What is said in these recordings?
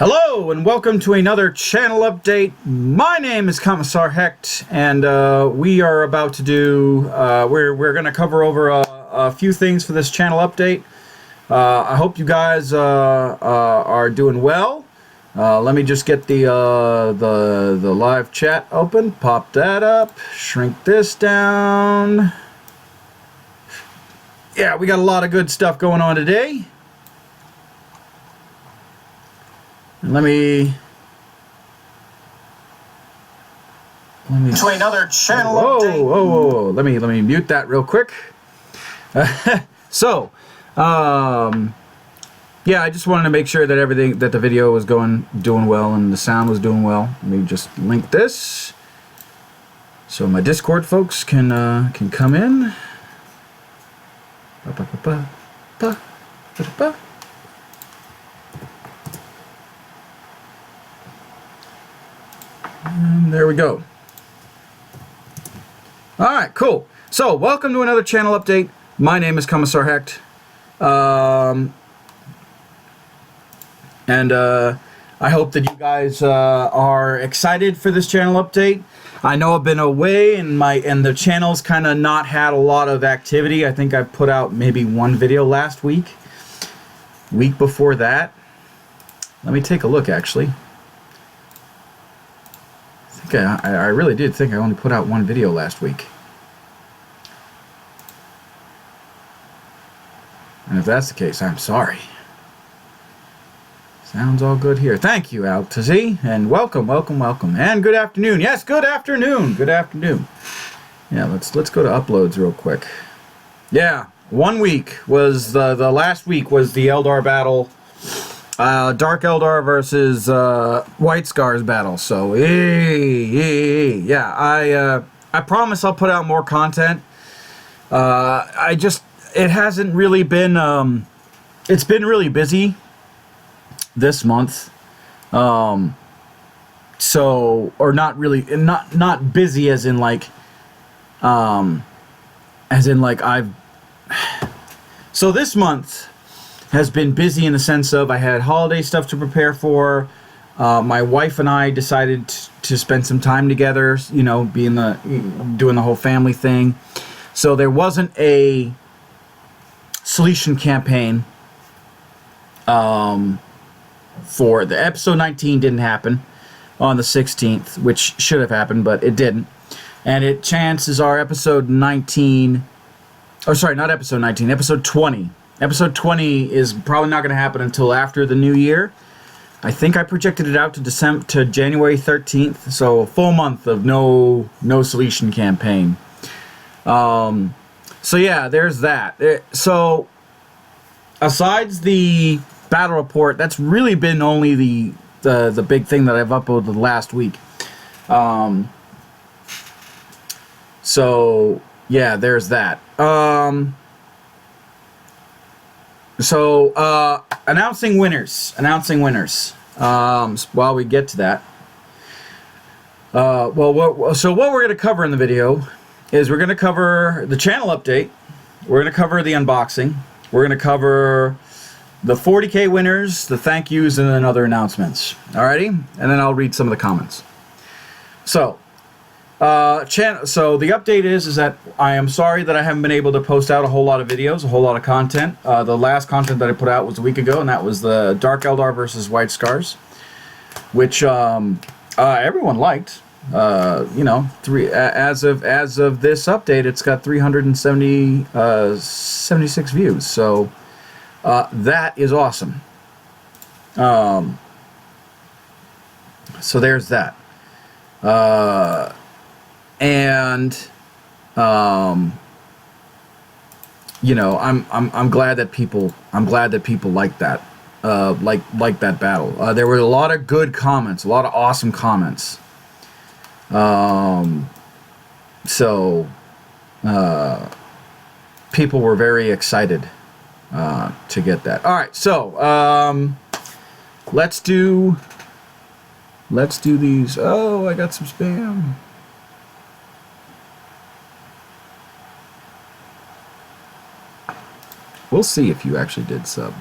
Hello and welcome to another channel update. My name is Commissar Hecht, and we are about to do, we're going to cover over a few things for this channel update. I hope you guys are doing well. Let me just get the live chat open, pop that up, shrink this down. Yeah, we got a lot of good stuff going on today. Let me to another channel update. Whoa. Let me mute that real quick. So, yeah, I just wanted to make sure that the video was doing well and the sound was doing well. Let me just link this so my Discord folks can come in. And there we go. Alright, cool. So, welcome to another channel update. My name is Commissar Hecht. I hope that you guys are excited for this channel update. I know I've been away and the channel's kind of not had a lot of activity. I think I put out maybe one video last week. Week before that. Let me take a look actually. I really did think I only put out one video last week. And if that's the case, I'm sorry. Sounds all good here. Thank you, Altazi, and welcome. And good afternoon. Yes, good afternoon. Good afternoon. Yeah, let's go to uploads real quick. Yeah, 1 week was the last week was the Eldar battle. Dark Eldar versus White Scars battle. So, yeah, I promise I'll put out more content. It hasn't really been, it's been really busy this month. So, or not really, not busy as in like so this month has been busy in the sense of I had holiday stuff to prepare for. My wife and I decided to spend some time together, you know, doing the whole family thing. So there wasn't a Solisian campaign for the episode 19 didn't happen on the 16th, which should have happened, but it didn't. And chances are episode 19, or sorry, not episode 19, episode 20. Episode 20 is probably not going to happen until after the new year. I think I projected it out to January 13th, so a full month of no Solisian campaign. So yeah, there's that. So asides the battle report, that's really been only the big thing that I've uploaded last week. So yeah, there's that. So, announcing winners. While we get to that. So what we're going to cover in the video is we're going to cover the channel update. We're going to cover the unboxing. We're going to cover the 40k winners, the thank yous, and then other announcements. Alrighty? And then I'll read some of the comments. So, so the update is that I am sorry that I haven't been able to post out a whole lot of videos, a whole lot of content. The last content that I put out was a week ago, and that was the Dark Eldar versus White Scars, which everyone liked. You know, as of this update, it's got 376 views. So that is awesome. So there's that. And you know, I'm glad that people like that, like that battle. There were a lot of good comments, a lot of awesome comments. So people were very excited to get that. All right, so let's do these. Oh, I got some spam. We'll see if you actually did sub.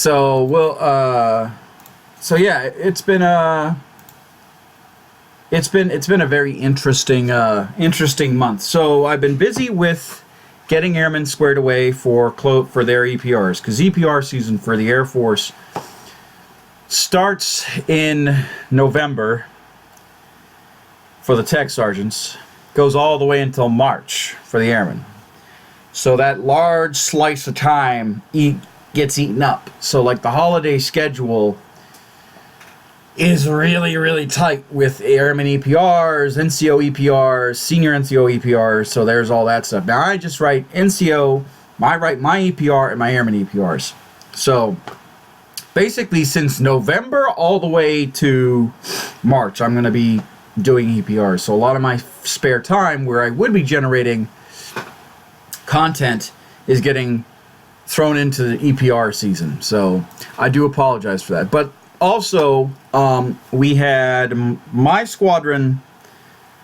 So we'll so yeah, it's been a very interesting month. So I've been busy with getting airmen squared away for their EPRs, because EPR season for the Air Force starts in November for the tech sergeants, goes all the way until March for the airmen. So that large slice of time gets eaten up. So like the holiday schedule is really, really tight with airman EPRs, NCO EPRs, senior NCO EPRs. So there's all that stuff. Now I just write NCO, I write my EPR and my airman EPRs. So basically since November all the way to March, I'm going to be doing EPRs. So a lot of my spare time where I would be generating content is getting thrown into the EPR season. So I do apologize for that. But also, we had my squadron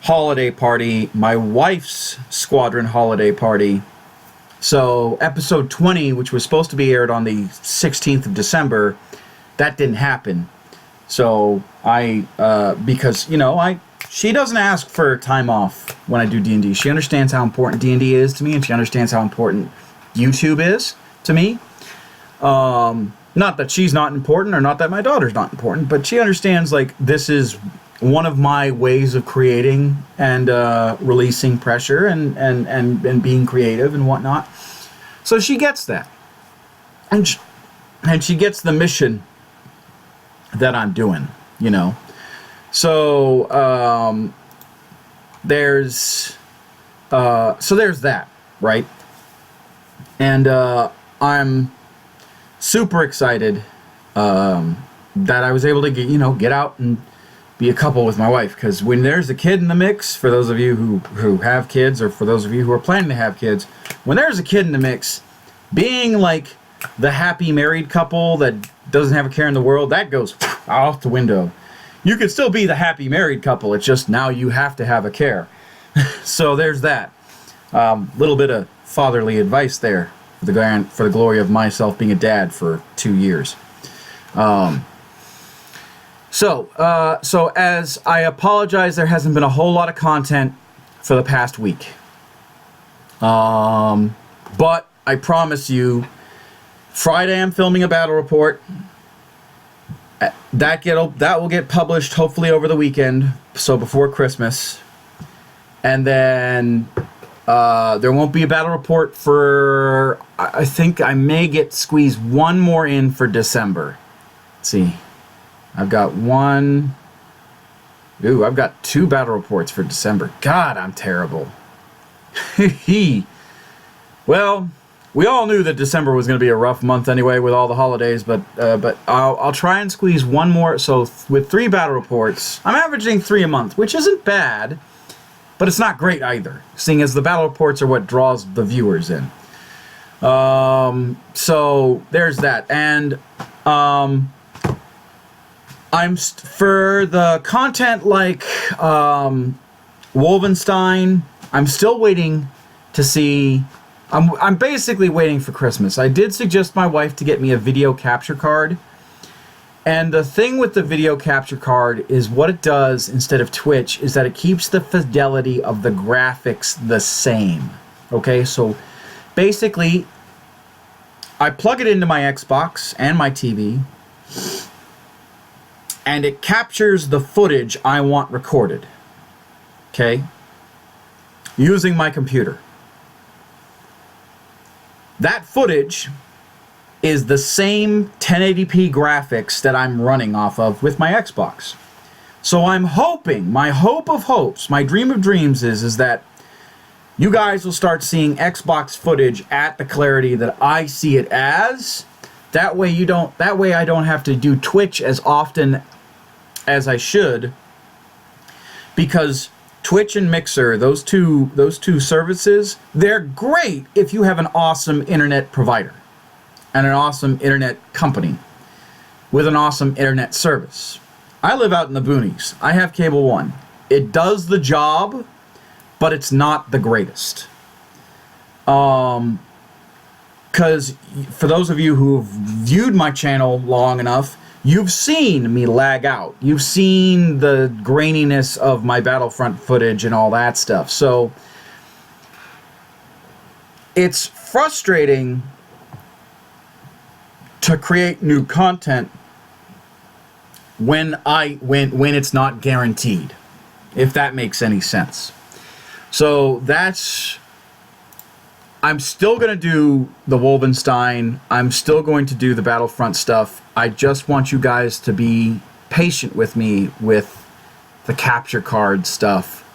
holiday party, my wife's squadron holiday party. So episode 20, which was supposed to be aired on the 16th of December, that didn't happen. So because, you know, she doesn't ask for time off when I do D&D. She understands how important D&D is to me, and she understands how important YouTube is to me. Not that she's not important, or not that my daughter's not important, but she understands, like, this is one of my ways of creating and releasing pressure and being creative and whatnot. So she gets that. And she gets the mission that I'm doing, you know. So there's that, right? And I'm super excited that I was able to get out and be a couple with my wife, because when there's a kid in the mix, for those of you who have kids, or for those of you who are planning to have kids, when there's a kid in the mix, being like the happy married couple that doesn't have a care in the world, that goes out the window. You could still be the happy married couple, it's just now you have to have a care. So there's that. Little bit of fatherly advice there for the glory of myself being a dad for 2 years. So as I apologize, there hasn't been a whole lot of content for the past week. But I promise you, Friday I'm filming a battle report. That will get published hopefully over the weekend, so before Christmas. And then there won't be a battle report for, I think I may squeeze one more in for December. Let's see. I've got I've got 2 battle reports for December. God, I'm terrible. Well, we all knew that December was going to be a rough month anyway with all the holidays, but I'll try and squeeze one more. So with 3 battle reports, I'm averaging 3 a month, which isn't bad, but it's not great either, seeing as the battle reports are what draws the viewers in. So there's that, and for the content like Wolfenstein, I'm still waiting to see. I'm basically waiting for Christmas. I did suggest my wife to get me a video capture card. And the thing with the video capture card is what it does instead of Twitch is that it keeps the fidelity of the graphics the same. Okay, so basically I plug it into my Xbox and my TV, and it captures the footage I want recorded. Okay? Using my computer. That footage is the same 1080p graphics that I'm running off of with my Xbox. So I'm hoping, my hope of hopes, my dream of dreams is that you guys will start seeing Xbox footage at the clarity that I see it as. That way I don't have to do Twitch as often as I should, because Twitch and Mixer, those two services, they're great if you have an awesome internet provider and an awesome internet company with an awesome internet service. I live out in the boonies. I have Cable One. It does the job, but it's not the greatest. because for those of you who've viewed my channel long enough, you've seen me lag out. You've seen the graininess of my Battlefront footage and all that stuff. So it's frustrating to create new content when it's not guaranteed, if that makes any sense. So I'm still going to do the Wolfenstein. I'm still going to do the Battlefront stuff. I just want you guys to be patient with me with the capture card stuff.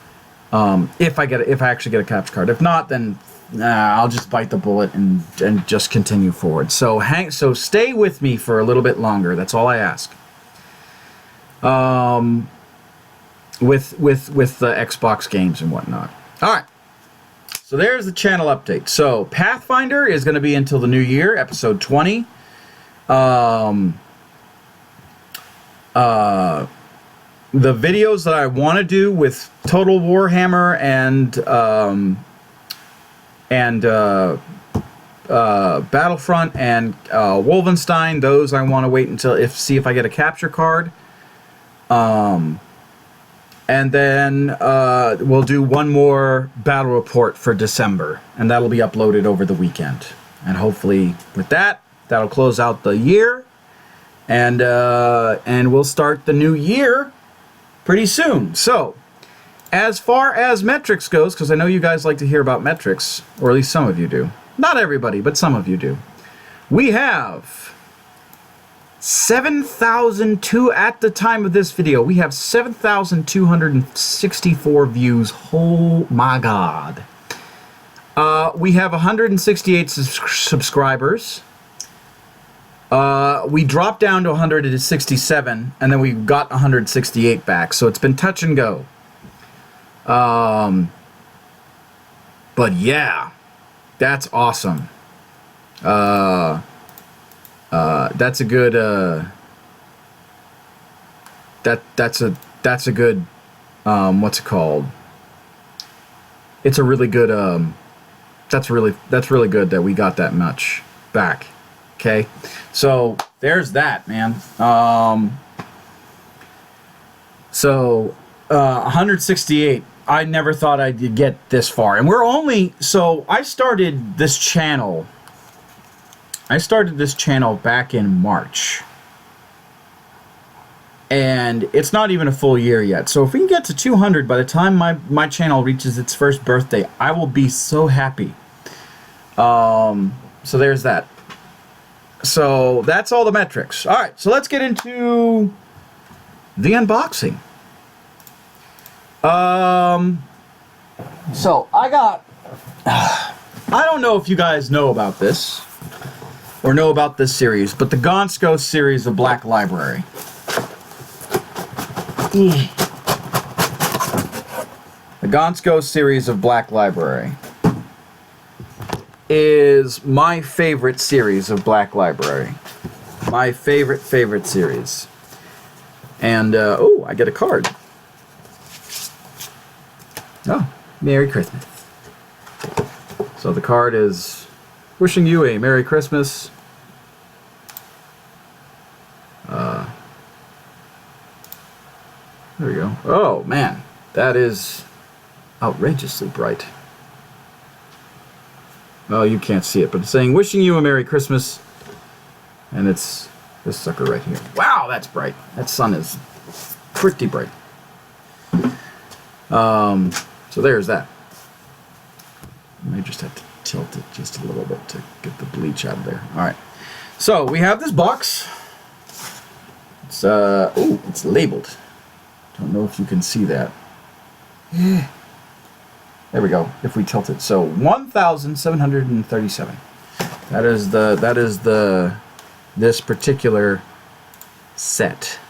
If I actually get a capture card. If not, then I'll just bite the bullet and just continue forward. So stay with me for a little bit longer. That's all I ask. With the Xbox games and whatnot. All right. So there's the channel update. So Pathfinder is going to be until the new year, episode 20. The videos that I want to do with Total Warhammer and Battlefront and Wolfenstein, those I want to wait until see if I get a capture card. And then we'll do one more battle report for December, and that'll be uploaded over the weekend. And hopefully with that'll close out the year, and we'll start the new year pretty soon. So as far as metrics goes, because I know you guys like to hear about metrics, or at least some of you do. Not everybody, but some of you do. We have 7,002 at the time of this video. We have 7,264 views. Oh my God. We have 168 subscribers. We dropped down to 167, and then we got 168 back. So it's been touch and go. But yeah, that's awesome. That's a good that's a good what's it called? It's a really good that's really good that we got that much back. Okay, so there's that, man. 168. I never thought I'd get this far, and we're only I started this channel back in March, and it's not even a full year yet. So if we can get to 200 by the time my channel reaches its first birthday, I will be so happy. So there's that. So that's all the metrics. All right, so let's get into the unboxing. So I don't know if you guys know about this or know about this series, but the Gaunt series of Black Library. The Gaunt series of Black Library is my favorite series of Black Library. My favorite series. And, oh, I get a card. Oh, Merry Christmas. So the card is wishing you a Merry Christmas. There we go. Oh, man. That is outrageously bright. Well, you can't see it, but it's saying wishing you a Merry Christmas. And it's this sucker right here. Wow, that's bright. That sun is pretty bright. So there's that. I may just have to tilt it just a little bit to get the bleach out of there. All right. So we have this box. It's oh, it's labeled. Don't know if you can see that. There we go. If we tilt it, so 1,737. That is this particular set.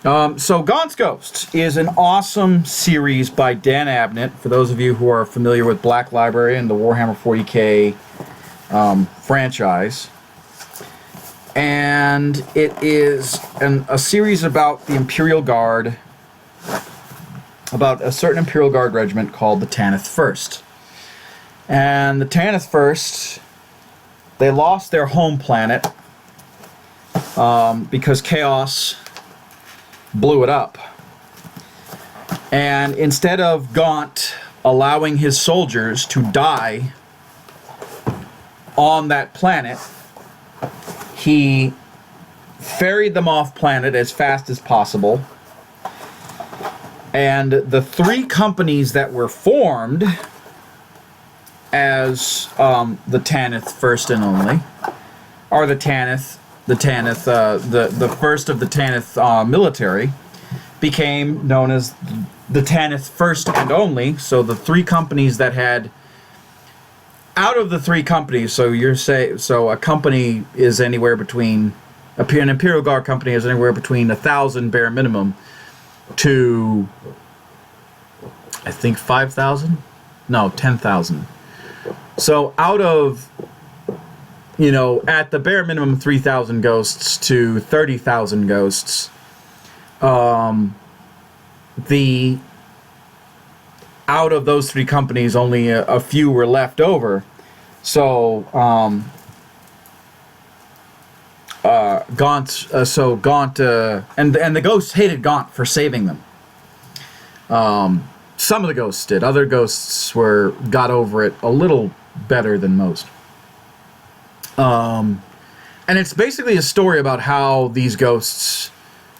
So Gaunt's Ghost is an awesome series by Dan Abnett. For those of you who are familiar with Black Library and the Warhammer 40k franchise. And it is a series about the Imperial Guard, about a certain Imperial Guard regiment called the Tanith First. And the Tanith First, they lost their home planet because Chaos blew it up. And instead of Gaunt allowing his soldiers to die on that planet, he ferried them off planet as fast as possible. And the 3 companies that were formed as the Tanith First and Only are the first of the Tanith military became known as the Tanith First and Only. So the 3 companies that had, out of the 3 companies, so a company is anywhere between, an Imperial Guard company is anywhere between 1,000 bare minimum to, I think, 5,000? No, 10,000. So out of, at the bare minimum 3,000 ghosts to 30,000 ghosts, out of those 3 companies, only a few were left over. So Gaunt, and the ghosts hated Gaunt for saving them. Some of the ghosts did. Other ghosts got over it a little better than most. And it's basically a story about how these ghosts,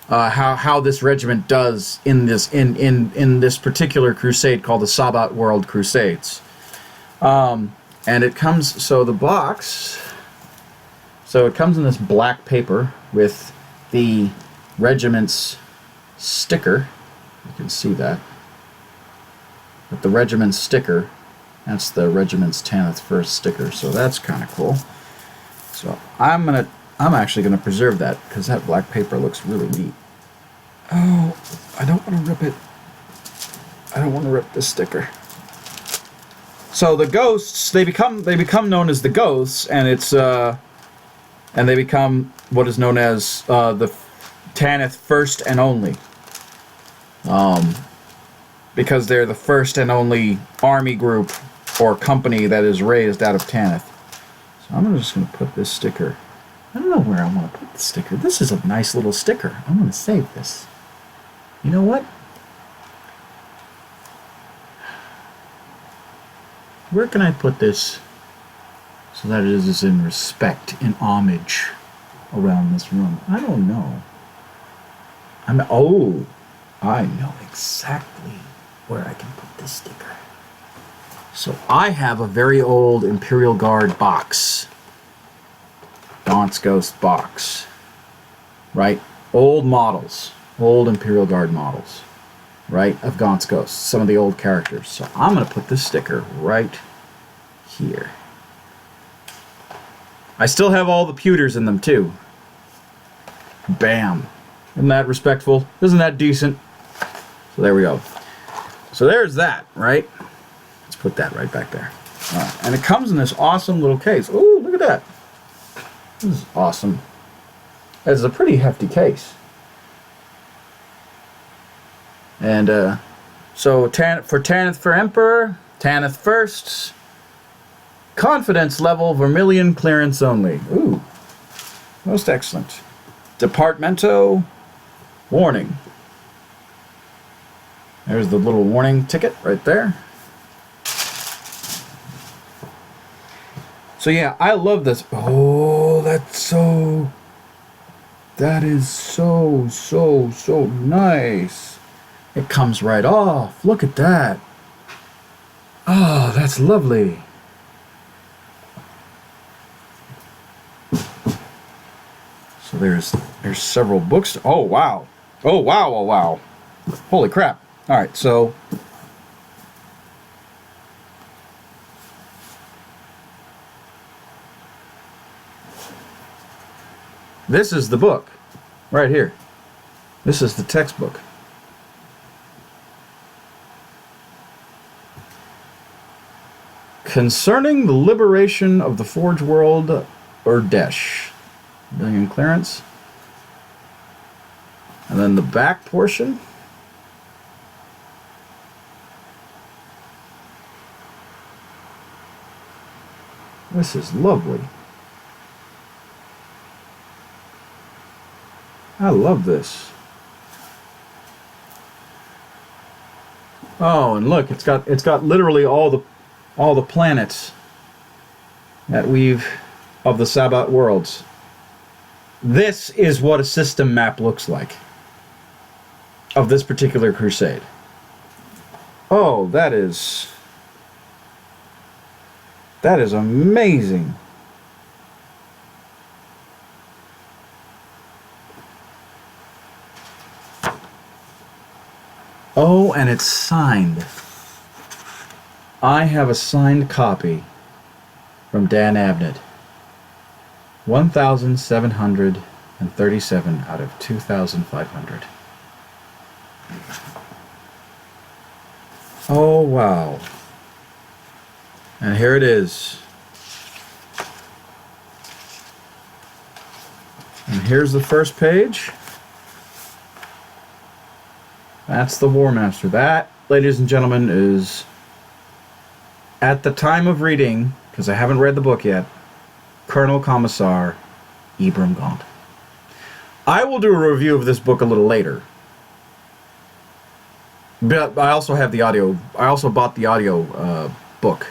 how this regiment does in this particular crusade called the Sabbat World Crusades. And it comes, so the box, so it comes in this black paper with the regiment's sticker. You can see that. With the regiment's sticker, that's the regiment's Tanith First sticker, so that's kind of cool. So I'm actually gonna preserve that because that black paper looks really neat. Oh, I don't want to rip it. I don't want to rip this sticker. So the ghosts, they become known as the ghosts, and and they become what is known as the Tanith First and Only. Because they're the first and only army group or company that is raised out of Tanith. So I'm just going to put this sticker. I don't know where I want to put the sticker. This is a nice little sticker. I'm going to save this. You know what? Where can I put this so that it is in respect, in homage around this room? I don't know. I know exactly where I can put this sticker. So I have a very old Imperial Guard box. Gaunt's Ghost box. Right? Old models. Old Imperial Guard models. Right? Of Gaunt's Ghosts. Some of the old characters. So I'm going to put this sticker right here. I still have all the pewters in them too. Bam. Isn't that respectful? Isn't that decent? So there we go. So there's that, right? Let's put that right back there. All right. And it comes in this awesome little case. Ooh, look at that. This is awesome. It's a pretty hefty case. And so for Tanith for Emperor, Tanith First, confidence level Vermilion clearance only. Ooh, most excellent. Departamento, warning. There's the little warning ticket right there. So yeah, I love this. Oh, that is so nice. It comes right off. Look at that. Oh, that's lovely. So there's several books. Oh wow. Oh wow. Oh wow. Holy crap. All right, so this is the book right here. This is the textbook. Concerning the liberation of the Forge World, Urdesh. Million clearance. And then the back portion. This is lovely. I love this. Oh, and look, it's got literally all the planets that we've of the Sabbat worlds. This is what a system map looks like of this particular crusade. Oh, that is amazing. Oh, and it's signed. I have a signed copy from Dan Abnett. 1,737 out of 2,500. Oh, wow. And here it is. And here's the first page. That's the Warmaster. That, ladies and gentlemen, is, at the time of reading, because I haven't read the book yet, Colonel Commissar Ibram Gaunt. I will do a review of this book a little later. But I also have the audio. I also bought the audio book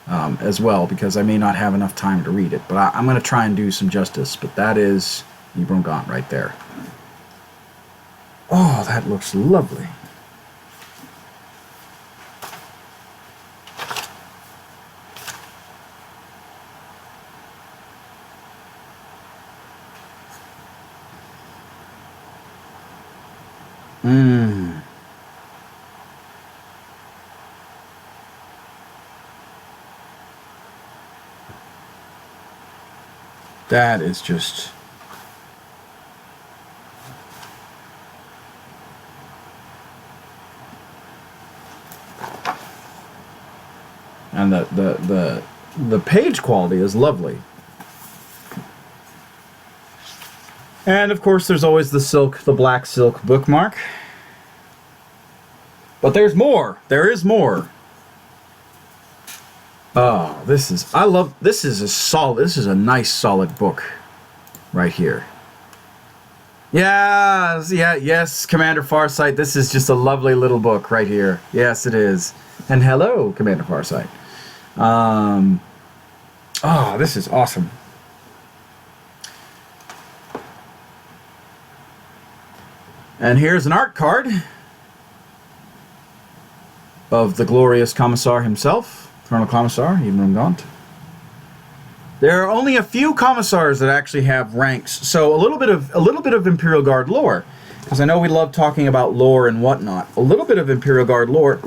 as well, because I may not have enough time to read it. But I'm going to try and do some justice. But that is Ibram Gaunt right there. Oh, that looks lovely. That is just... And the page quality is lovely. And of course there's always the black silk bookmark. But there's more. There is more. Oh, this is a nice solid book right here. Yes, Commander Farsight, this is just a lovely little book right here. Yes, it is. And hello, Commander Farsight. Oh, this is awesome. And here's an art card of the glorious Commissar himself, Colonel Commissar Ibram Gaunt. There are only a few Commissars that actually have ranks, so a little bit of Imperial Guard lore, because I know we love talking about lore and whatnot. A little bit of Imperial Guard lore.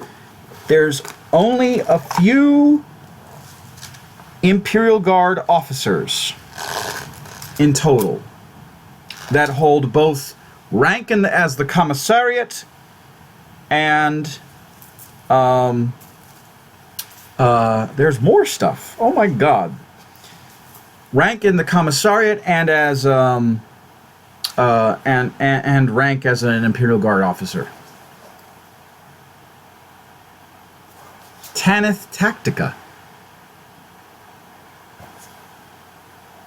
There's only a few Imperial Guard officers in total that hold both rank as the Commissariat and there's more stuff. Oh my God. Rank in the Commissariat and as and rank as an Imperial Guard officer. Tanith Tactica.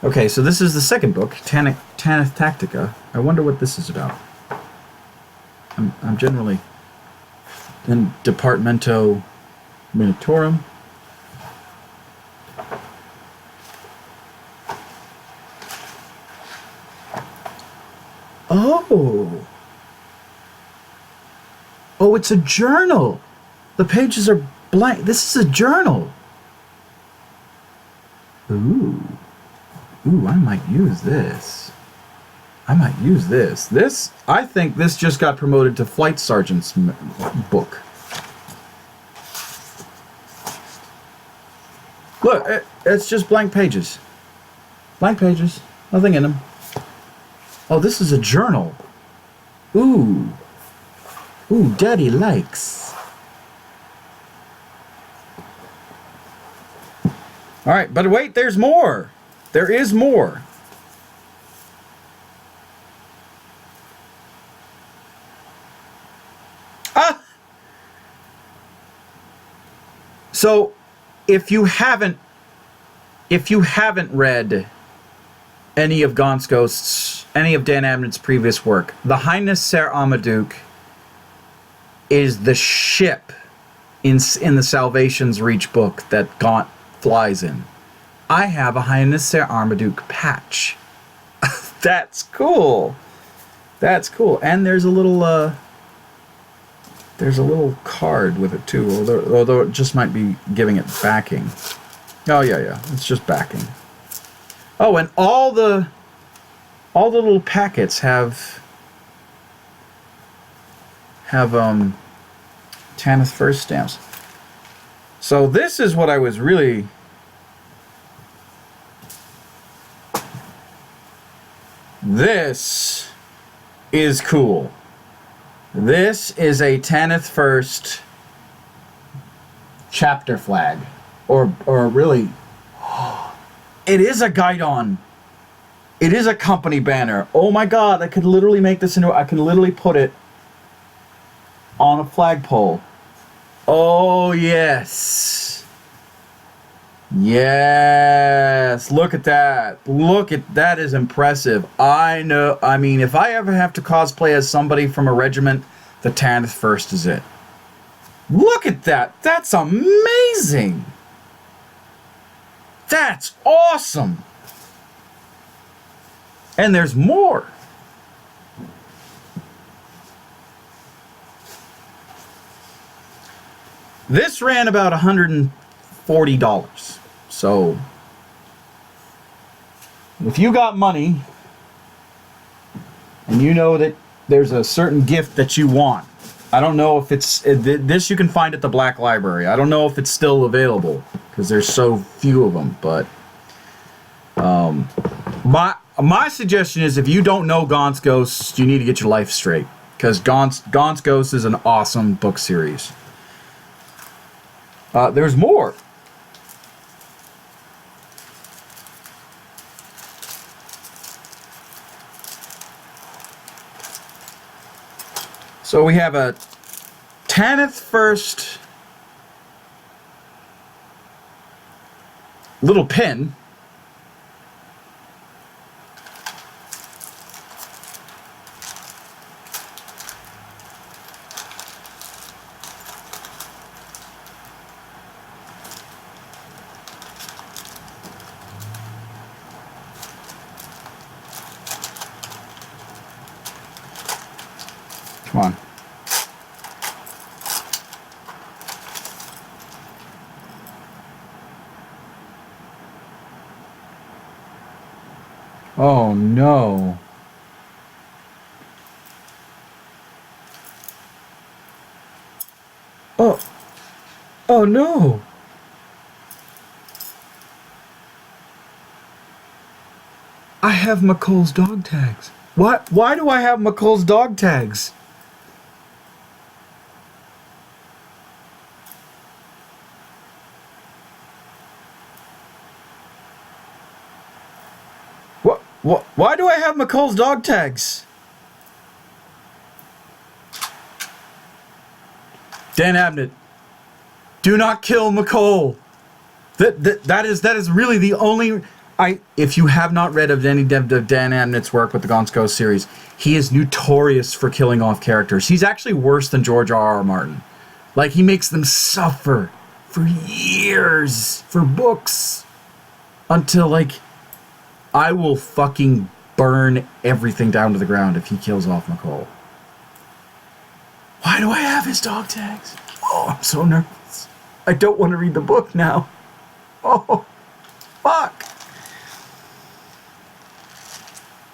Okay, so this is the second book, Tanith Tactica. I wonder what this is about. I'm generally in Departamento Minitorum. Oh. Oh, it's a journal. The pages are blank. This is a journal. Ooh. Ooh, I might use this. I might use this. I think this just got promoted to Flight Sergeant's book. Look, it's just blank pages. Blank pages. Nothing in them. Oh, this is a journal. Ooh. Ooh, Daddy likes. All right, but wait, there's more. There is more. Ah! So, if you haven't if you haven't read any of Gaunt's Ghosts, any of Dan Abnett's previous work, the Highness Ser Amaduke is the ship in the Salvation's Reach book that Gaunt flies in. I have a Highness Ser Amaduke patch. That's cool. That's cool. And there's a little card with it too, although it just might be giving it backing. Oh yeah, it's just backing. Oh, and all the little packets have Tanith First stamps. So this is what I was really... This is cool. This is a Tanith First chapter flag. Or really... It is a Guidon. It is a company banner. Oh my god, I could literally make this into... I can literally put it on a flagpole. Oh, yes. Yes. Look at that. Look at that. Is impressive. I know. I mean, if I ever have to cosplay as somebody from a regiment, the Tanith First is it. Look at that. That's amazing. That's awesome. And there's more. This ran about $140. So, if you got money, and you know that there's a certain gift that you want, I don't know if it's... This you can find at the Black Library. I don't know if it's still available, because there's so few of them, but... My suggestion is, if you don't know Gaunt's Ghosts, you need to get your life straight, because Gaunt's Ghosts is an awesome book series. There's more. So we have a Tanith First little pin. Come on. Oh no. Oh no. I have McColl's dog tags. What? Why do I have McColl's dog tags? What? Why do I have McColl's dog tags? Dan Abnett, do not kill McColl. That is really the only... If you have not read of any of Dan Abnett's work with the Gaunt's Ghost series, he is notorious for killing off characters. He's actually worse than George R.R. Martin. Like, he makes them suffer for years for books until, like... I will fucking burn everything down to the ground if he kills off McColl. Why do I have his dog tags? Oh, I'm so nervous. I don't want to read the book now. Oh, fuck.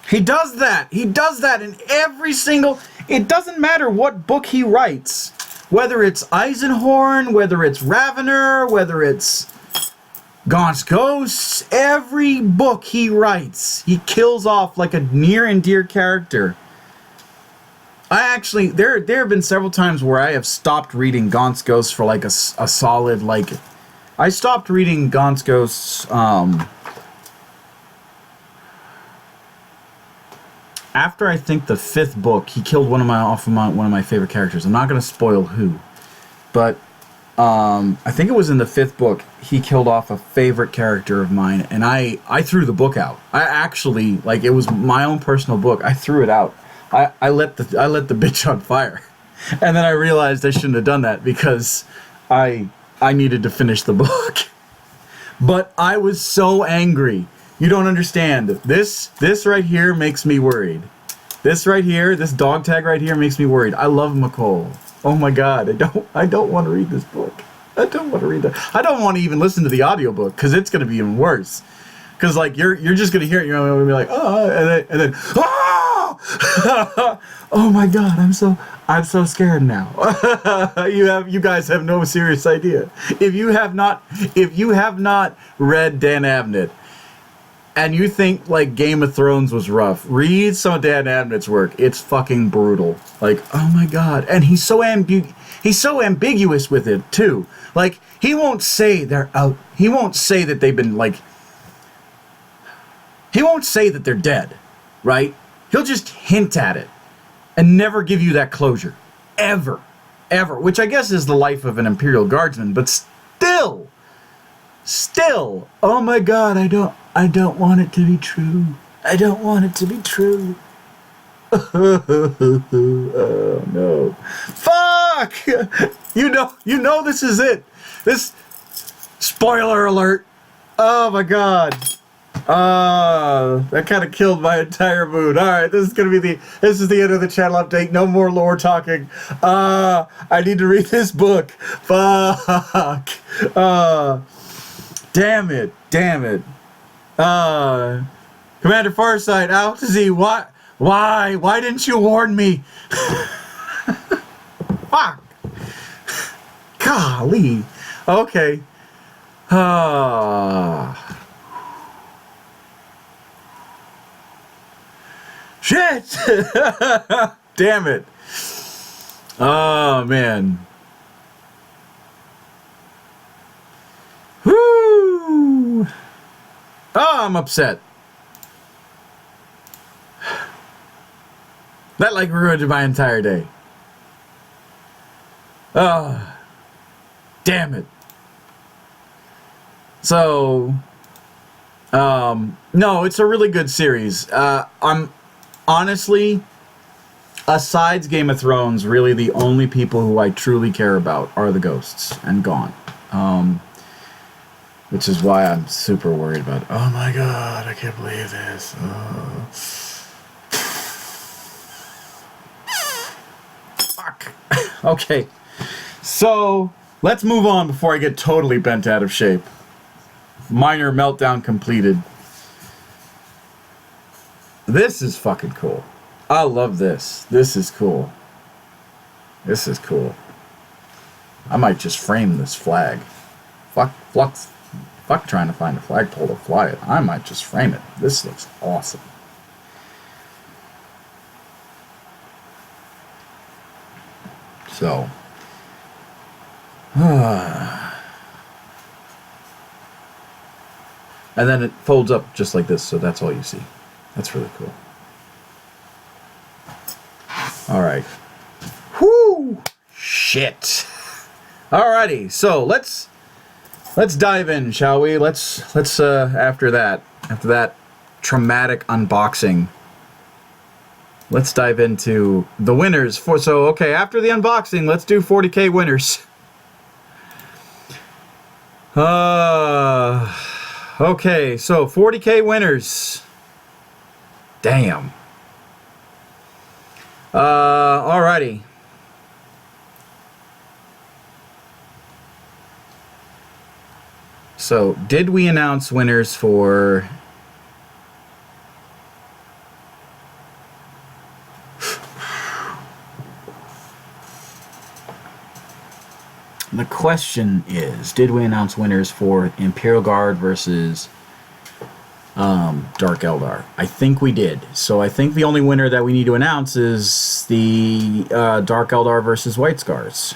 He does that. He does that in every single... It doesn't matter what book he writes. Whether it's Eisenhorn, whether it's Ravener, whether it's... Gaunt's Ghosts, every book he writes, he kills off like a near and dear character. I actually, there have been several times where I have stopped reading Gaunt's Ghosts for like a solid, like, I stopped reading Gaunt's Ghosts, after I think the 5th book. He killed one of my favorite characters. I'm not going to spoil who, but I think it was in the 5th book, he killed off a favorite character of mine, and I threw the book out. I actually, like, it was my own personal book. I threw it out. I let the bitch on fire. And then I realized I shouldn't have done that because I needed to finish the book. But I was so angry. You don't understand. This right here makes me worried. This right here, this dog tag right here makes me worried. I love McCall. Oh my God, I don't want to read this book. I don't want to read that. I don't want to even listen to the audiobook because it's going to be even worse. Because like you're just going to hear it, you're going to be like, oh, and then oh! Oh my God, I'm so scared now. You guys have no serious idea. If you have not read Dan Abnett, and you think like Game of Thrones was rough, read some of Dan Abnett's work. It's fucking brutal. Like, oh my God. And he's so ambiguous with it too. Like, he won't say they're out. He won't say that they've been like, he won't say that they're dead, right? He'll just hint at it and never give you that closure. Ever. Which I guess is the life of an Imperial Guardsman, but still, oh my God, I don't want it to be true. I don't want it to be true. Oh no. Fuck! You know this is it. This spoiler alert. Oh my God. That kind of killed my entire mood. Alright, this is the end of the channel update. No more lore talking. I need to read this book. Fuck. Damn it. Commander Farsight, Altazee, why didn't you warn me? Fuck. Golly. Okay. Shit. Damn it. Oh, man. Whoo! Oh, I'm upset. That like ruined my entire day. Oh, damn it. So, no, it's a really good series. I'm honestly, besides Game of Thrones, really the only people who I truly care about are the ghosts and Gaunt. Which is why I'm super worried about, oh my God, I can't believe this. Fuck. Okay. So, let's move on before I get totally bent out of shape. Minor meltdown completed. This is fucking cool. I love this. This is cool. This is cool. I might just frame this flag. Fuck trying to find a flagpole to fly it. I might just frame it. This looks awesome. So. And then it folds up just like this, so that's all you see. That's really cool. Alright. Whoo! Shit. Alrighty, so let's dive in, shall we? Let's after that traumatic unboxing, let's dive into the winners okay, after the unboxing, let's do 40k winners. Okay, so 40k winners. Damn. Alrighty. So, did we announce winners for... The question is, did we announce winners for Imperial Guard versus Dark Eldar? I think we did. So I think the only winner that we need to announce is the Dark Eldar versus White Scars.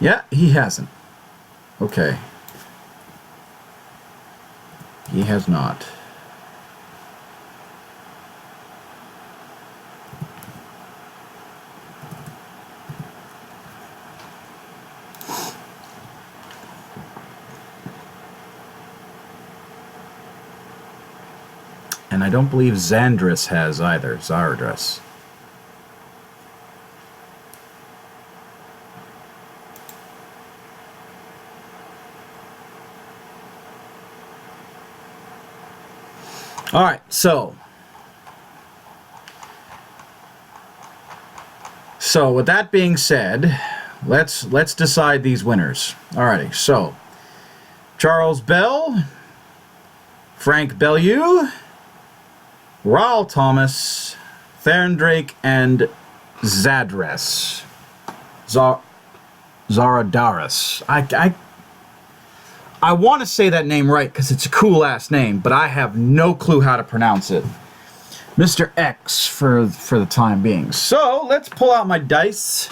Yeah, he hasn't. Okay. He has not. And I don't believe Xandris has either. Xardris. All right, so with that being said, let's decide these winners. Alrighty, so Charles Bell, Frank Bellew, Raul Thomas, Theron Drake, and Zadres. Zaradaris. I want to say that name right because it's a cool ass name, but I have no clue how to pronounce it. Mr. X for the time being. So let's pull out my dice.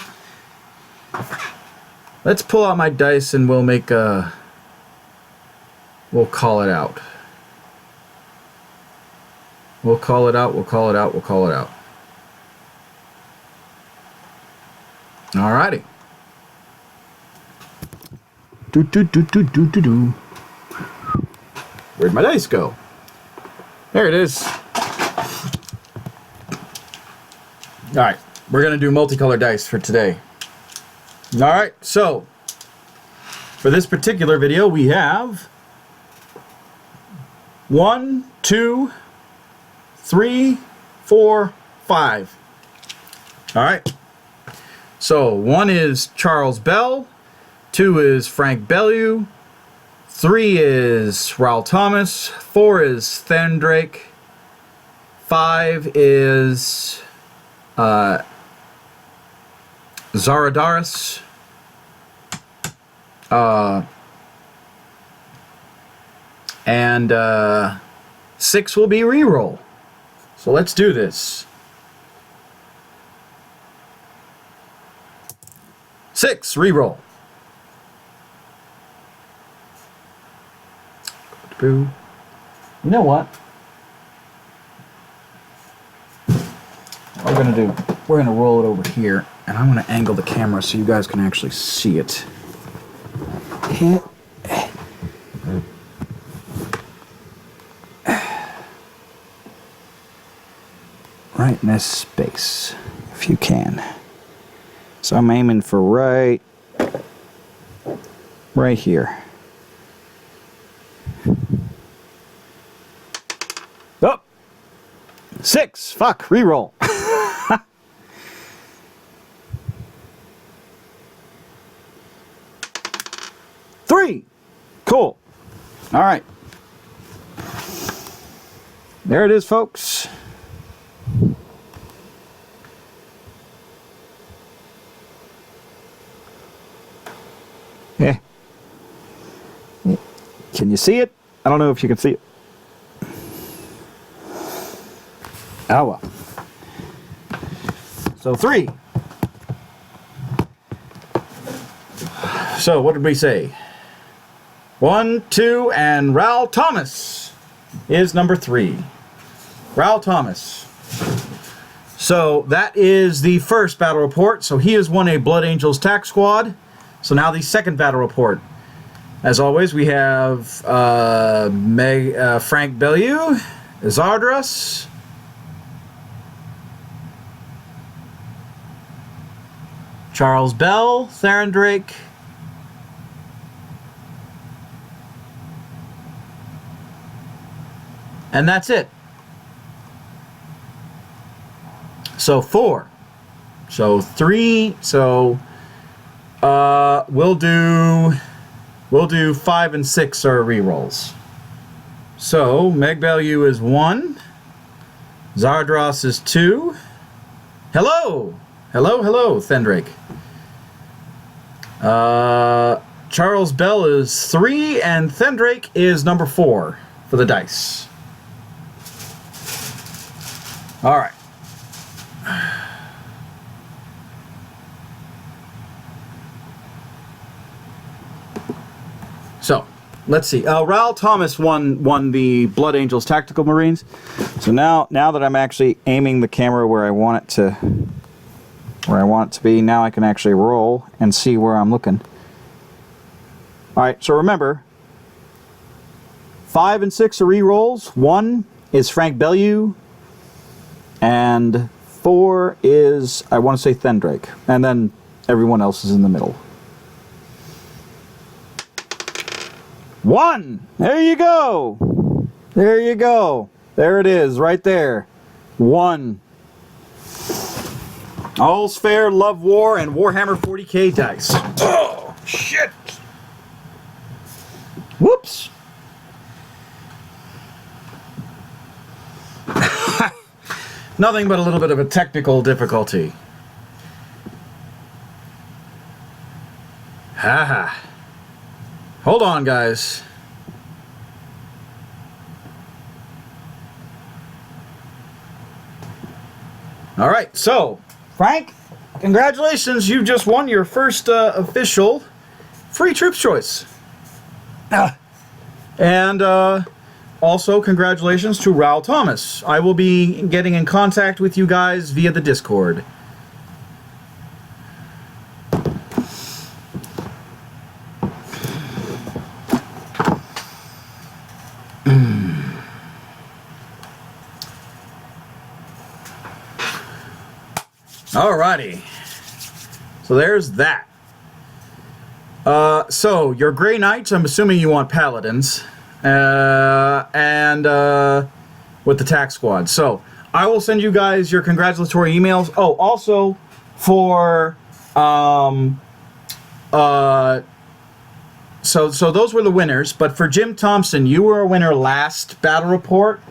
Let's pull out my dice and we'll make a. We'll call it out. We'll call it out. We'll call it out. We'll call it out. Alrighty. Where'd my dice go? There it is. Alright, we're going to do multicolored dice for today. Alright, so for this particular video we have 1, 2, 3, 4, 5. Alright, so 1 is Charles Bell, 2 is Frank Bellew, 3 is Raul Thomas, 4 is Theron Drake, 5 is Zaradaris, and 6 will be reroll. So let's do this. 6 reroll. You know what? What we're gonna do, we're gonna roll it over here, and I'm gonna angle the camera so you guys can actually see it. Right in this space, if you can. So I'm aiming for right here. Oh! 6! Fuck! Reroll! 3! Cool. Alright. There it is, folks. Yeah. Can you see it? I don't know if you can see it. Oh well. So 3. So what did we say? 1, 2, and Raul Thomas is number 3. Raul Thomas. So that is the first battle report. So he has won a Blood Angels tax squad. So now the second battle report. As always, we have Frank Bellew, Zardras, Charles Bell, Theron Drake, and that's it. So 4. So 3. So we'll do 5 and 6 are rerolls. So Meg Bellew is 1. Zardras is 2. Hello, Thendrake. Charles Bell is 3, and Thendrake is number 4 for the dice. All right. So, let's see. Raul Thomas won the Blood Angels Tactical Marines. So now that I'm actually aiming the camera where I want it to be, now I can actually roll and see where I'm looking. All right. So remember, 5 and 6 are re-rolls. 1 is Frank Bellew, and 4 is, I want to say, Thendrake, and then everyone else is in the middle. 1! There you go! There you go! There it is, right there. 1. All's fair, love war, and Warhammer 40k dice. Oh, shit! Whoops! Nothing but a little bit of a technical difficulty. Haha. Hold on, guys. All right, so, Frank, congratulations. You just won your first official free Troops Choice. And also, congratulations to Raul Thomas. I will be getting in contact with you guys via the Discord. Alrighty. So there's that. So, your Grey Knights, I'm assuming you want Paladins. And with the tax squad. So I will send you guys your congratulatory emails. Oh, also for so those were the winners. But for Jim Thompson, you were a winner last battle report.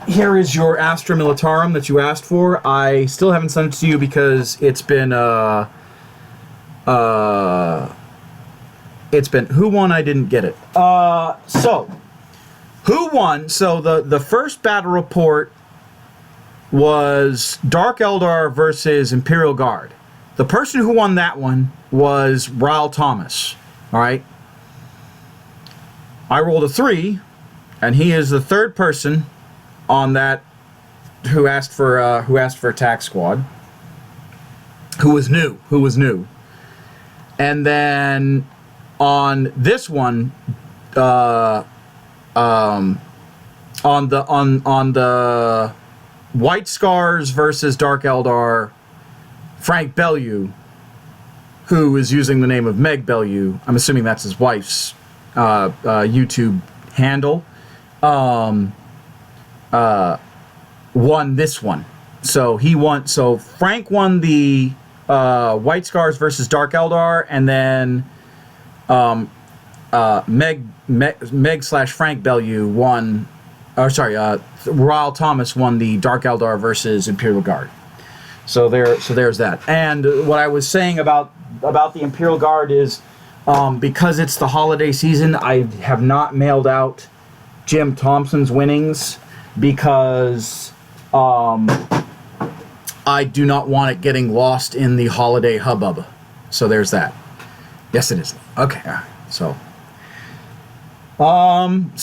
Here is your Astra Militarum that you asked for. I still haven't sent it to you because it's been who won? I didn't get it. So who won? So the first battle report was Dark Eldar versus Imperial Guard. The person who won that one was Raul Thomas. All right. I rolled a 3, and he is the third person on that who asked for a tax squad. Who was new. And then on this one, on the White Scars versus Dark Eldar, Frank Bellew, who is using the name of Meg Bellew, I'm assuming that's his wife's YouTube handle, won this one. So he won. So Frank won the White Scars versus Dark Eldar, and then Meg/Frank Bellew won. Or sorry, Raul Thomas won the Dark Eldar versus Imperial Guard. So there's that. And what I was saying about the Imperial Guard is, because it's the holiday season, I have not mailed out Jim Thompson's winnings because I do not want it getting lost in the holiday hubbub. So there's that. Yes, it is. Okay. So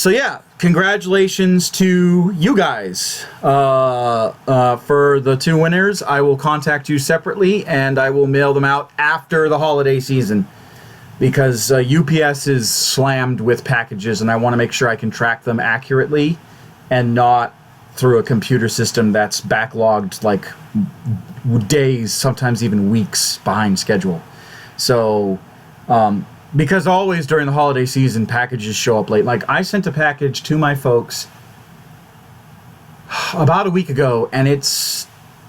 yeah, congratulations to you guys for the 2 winners. I will contact you separately, and I will mail them out after the holiday season because UPS is slammed with packages, and I want to make sure I can track them accurately and not through a computer system that's backlogged like days, sometimes even weeks behind schedule. So, because always during the holiday season, packages show up late. Like, I sent a package to my folks about a week ago, and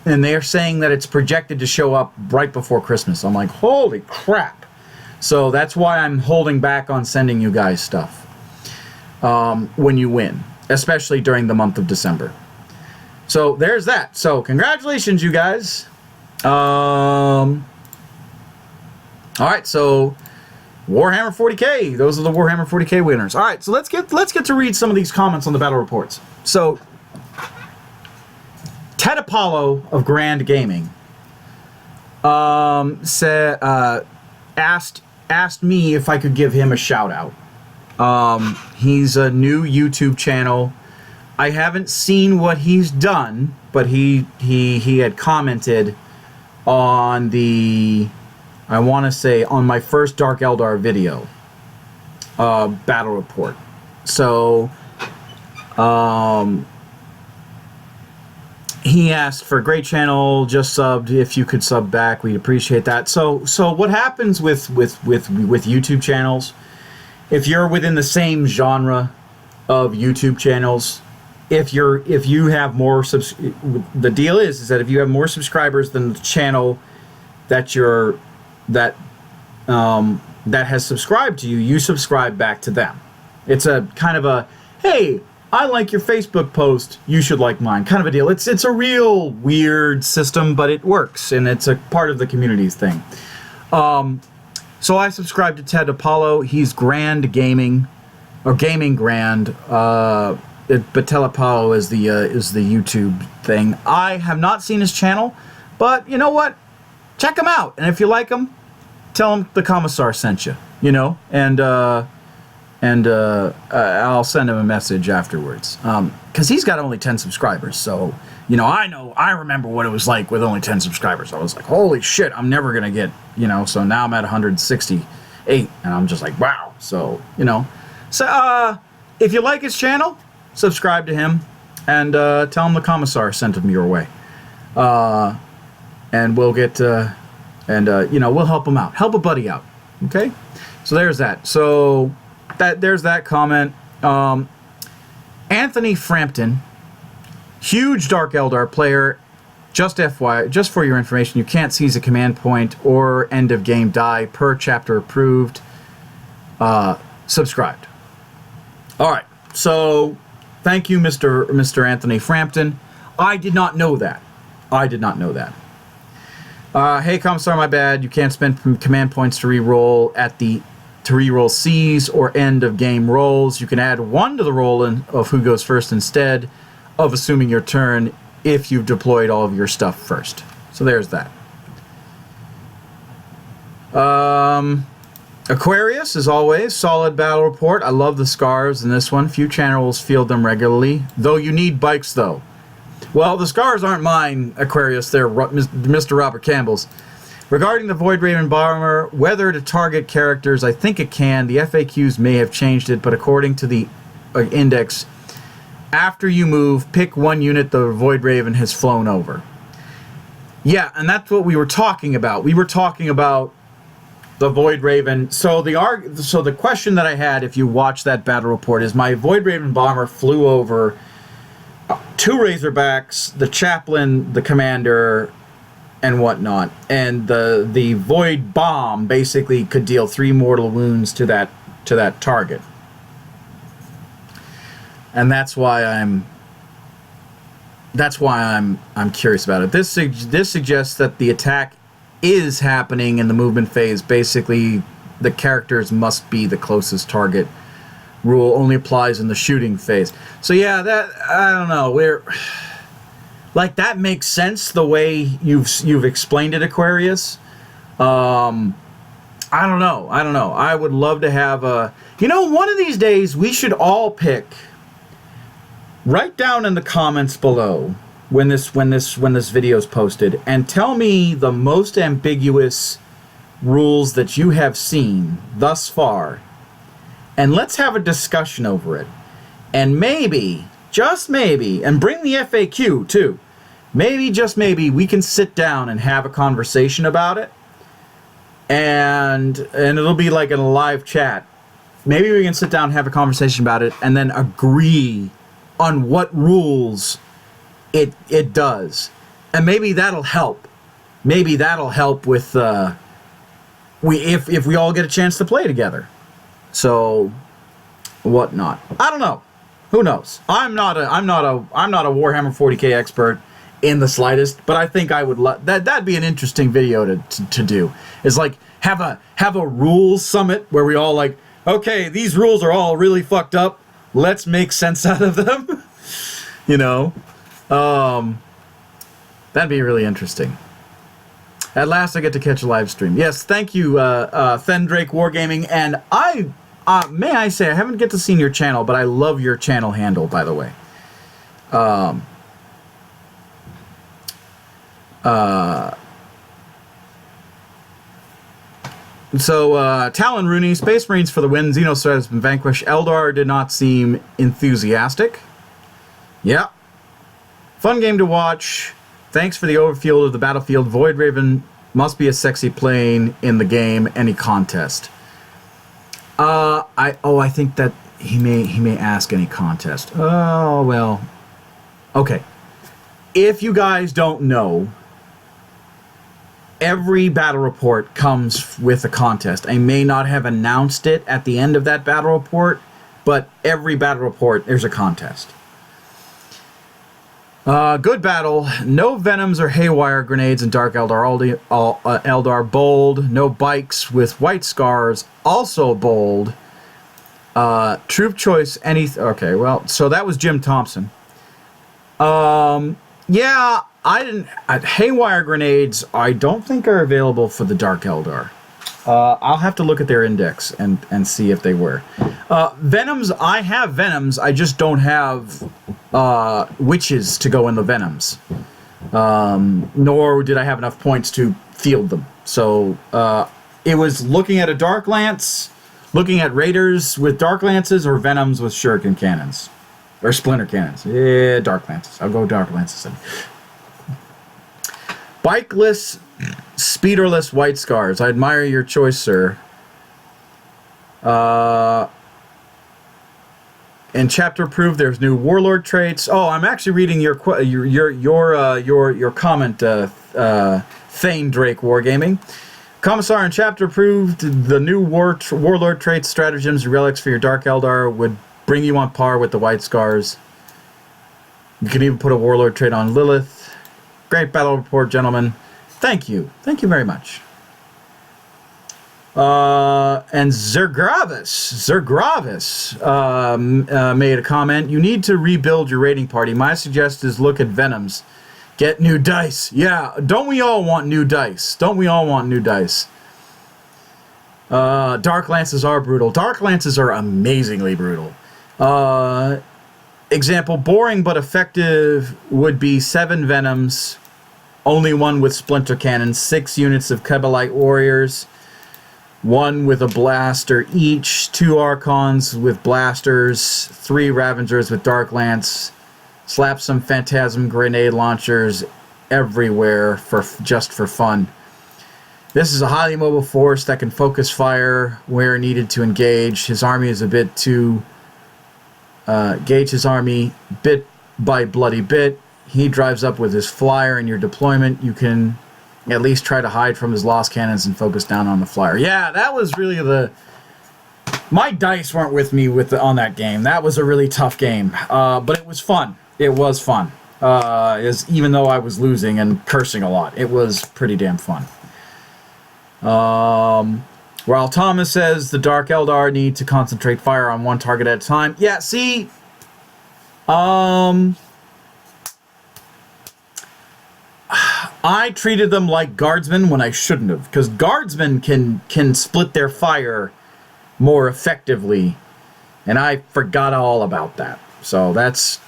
they're saying that it's projected to show up right before Christmas. I'm like, holy crap. So that's why I'm holding back on sending you guys stuff when you win, especially during the month of December. So there's that. So congratulations, you guys. All right, so Warhammer 40k. Those are the Warhammer 40k winners. All right, so let's get to read some of these comments on the battle reports. So Ted Apollo of Grand Gaming asked me if I could give him a shout out. He's a new YouTube channel. I haven't seen what he's done, but he had commented on the, I want to say, on my first Dark Eldar video, battle report. So, he asked for a great channel, just subbed. If you could sub back, we'd appreciate that. So what happens with YouTube channels? If you're within the same genre of YouTube channels, if you have more the deal is that if you have more subscribers than the channel that has subscribed to you, you subscribe back to them. It's a kind of a, hey, I like your Facebook post, you should like mine, kind of a deal. It's a real weird system, but it works, and it's a part of the community's thing. So I subscribe to Ted Apollo. He's Grand Gaming, or Gaming Grand, but Ted Apollo is the YouTube thing. I have not seen his channel, but you know what? Check him out, and if you like him, tell him the Commissar sent you, you know, and I'll send him a message afterwards, because he's got only 10 subscribers, so, you know, I remember what it was like with only 10 subscribers. I was like, holy shit, I'm never gonna get, you know, so now I'm at 168, and I'm just like, wow. So, you know, so if you like his channel, subscribe to him, and tell him the Commissar sent him your way, and we'll get, you know, we'll help him out, help a buddy out, okay? So there's that. So there's that comment. Anthony Frampton, huge Dark Eldar player. Just FYI, just for your information, you can't seize a command point or end of game die per chapter approved. Subscribed. All right. So thank you, Mr. Anthony Frampton. I did not know that. I did not know that. Hey, Commissar, my bad. You can't spend command points to reroll C's or end of game rolls. You can add 1 to the roll of who goes first instead of assuming your turn if you've deployed all of your stuff first. So there's that. Aquarius, as always, solid battle report. I love the scars in this one. Few channels field them regularly, though you need bikes, though. Well, the scars aren't mine, Aquarius. They're Mr. Robert Campbell's. Regarding the Void Raven Bomber, whether to target characters, I think it can. The FAQs may have changed it, but according to the index, after you move, pick 1 unit the Void Raven has flown over. Yeah, and that's what we were talking about. We were talking about the Void Raven. So the question that I had, if you watch that battle report, is my Void Raven Bomber flew over 2 Razorbacks, the Chaplain, the Commander, and whatnot, and the Void Bomb basically could deal 3 mortal wounds to that target, and that's why I'm curious about it. This suggests that the attack is happening in the movement phase. Basically, the characters must be the closest target. Rule only applies in the shooting phase. So yeah, that, I don't know. Like, that makes sense the way you've explained it, Aquarius. I don't know. I would love to have a, you know, one of these days we should all pick. Write down in the comments below when this video is posted, and tell me the most ambiguous rules that you have seen thus far, and let's have a discussion over it. And maybe, just maybe, and bring the FAQ too. Maybe, just maybe, we can sit down and have a conversation about it. And it'll be like in a live chat. Maybe we can sit down and have a conversation about it and then agree on what rules it does. And maybe that'll help. Maybe that'll help with if we all get a chance to play together. So whatnot. I don't know. Who knows? I'm not a Warhammer 40k expert in the slightest, but I think I would that'd be an interesting video to do. Is like have a rules summit where we all like, okay, these rules are all really fucked up. Let's make sense out of them. You know, that'd be really interesting. At last, I get to catch a live stream. Yes, thank you, Thendrake Wargaming, and I may I say, I haven't get to see your channel, but I love your channel handle, by the way. So, Talon Rooney, Space Marines for the win. Xenosaur has been vanquished. Eldar did not seem enthusiastic. Yeah. Fun game to watch. Thanks for the overview of the battlefield. Void Raven must be a sexy plane in the game. Any contest. I think that he may ask any contest. Oh, well. Okay. If you guys don't know, every battle report comes with a contest. I may not have announced it at the end of that battle report, but every battle report, there's a contest. Good battle. No Venoms or Haywire grenades in Dark Eldar. Eldar bold. No bikes with white scars. Also bold. Troop choice. Okay, well, so that was Jim Thompson. Yeah, I didn't... Haywire grenades, I don't think are available for the Dark Eldar. I'll have to look at their index and see if they were. Venoms, I have Venoms. I just don't have witches to go in the Venoms. Nor did I have enough points to field them. So it was looking at a Dark Lance, looking at Raiders with Dark Lances, or Venoms with Shuriken Cannons. Or Splinter Cannons. Yeah, Dark Lances. I'll go Dark Lances. Bikeless, speederless white scars. I admire your choice, sir. In chapter approved, there's new warlord traits. Oh, I'm actually reading your comment. Thane Drake Wargaming. Commissar in chapter approved. The new warlord traits, stratagems, and relics for your Dark Eldar would bring you on par with the white scars. You can even put a warlord trait on Lilith. Great battle report, gentlemen. Thank you. Thank you very much. And Zergravis made a comment. You need to rebuild your raiding party. My suggestion is look at Venoms. Get new dice. Yeah, don't we all want new dice? Don't we all want new dice? Dark Lances are brutal. Dark Lances are amazingly brutal. Example, boring but effective would be 7 Venoms, only 1 with Splinter Cannons, 6 units of Kebalite Warriors, 1 with a blaster each, 2 Archons with blasters, 3 Ravengers with Dark Lance, slap some Phantasm grenade launchers everywhere just for fun. This is a highly mobile force that can focus fire where needed to engage. His army is a bit too... gauge his army bit by bloody bit. He drives up with his flyer in your deployment. You can at least try to hide from his lost cannons and focus down on the flyer. Yeah, that was really the... My dice weren't with me on that game. That was a really tough game. But it was fun. It was fun. Even though I was losing and cursing a lot. It was pretty damn fun. While Thomas says the Dark Eldar need to concentrate fire on one target at a time. Yeah, see... I treated them like guardsmen when I shouldn't have. Because guardsmen can split their fire more effectively. And I forgot all about that. So that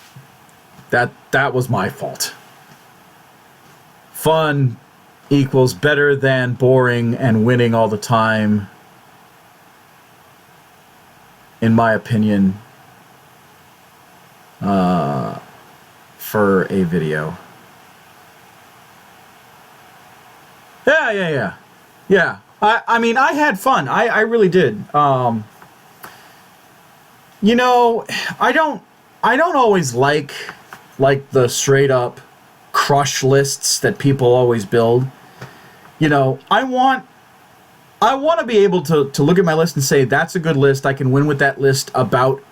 was my fault. Fun equals better than boring and winning all the time, in my opinion, for a video. Yeah. I mean, I had fun. I really did. You know, I don't always like the straight up crush lists that people always build. You know, I want to be able to look at my list and say, that's a good list. I can win with that list about,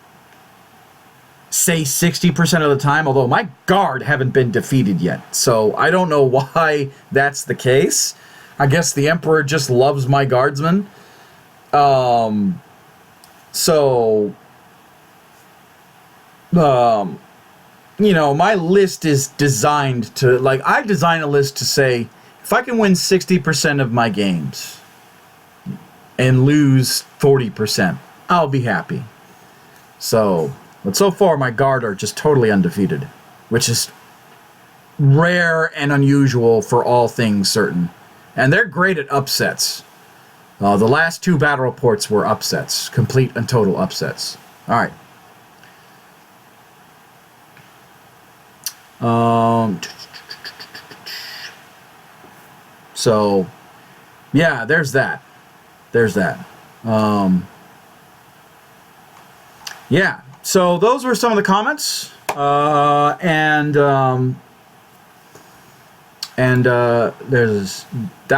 say, 60% of the time, although my guard haven't been defeated yet. So I don't know why that's the case. I guess the Emperor just loves my guardsmen. You know, my list is designed to, like, I design a list to say, if I can win 60% of my games and lose 40%, I'll be happy. So, but so far my Guard are just totally undefeated, which is rare and unusual for all things certain. And they're great at upsets. The last 2 battle reports were upsets, complete and total upsets. All right. So, yeah, there's that. There's that. Yeah, so those were some of the comments, that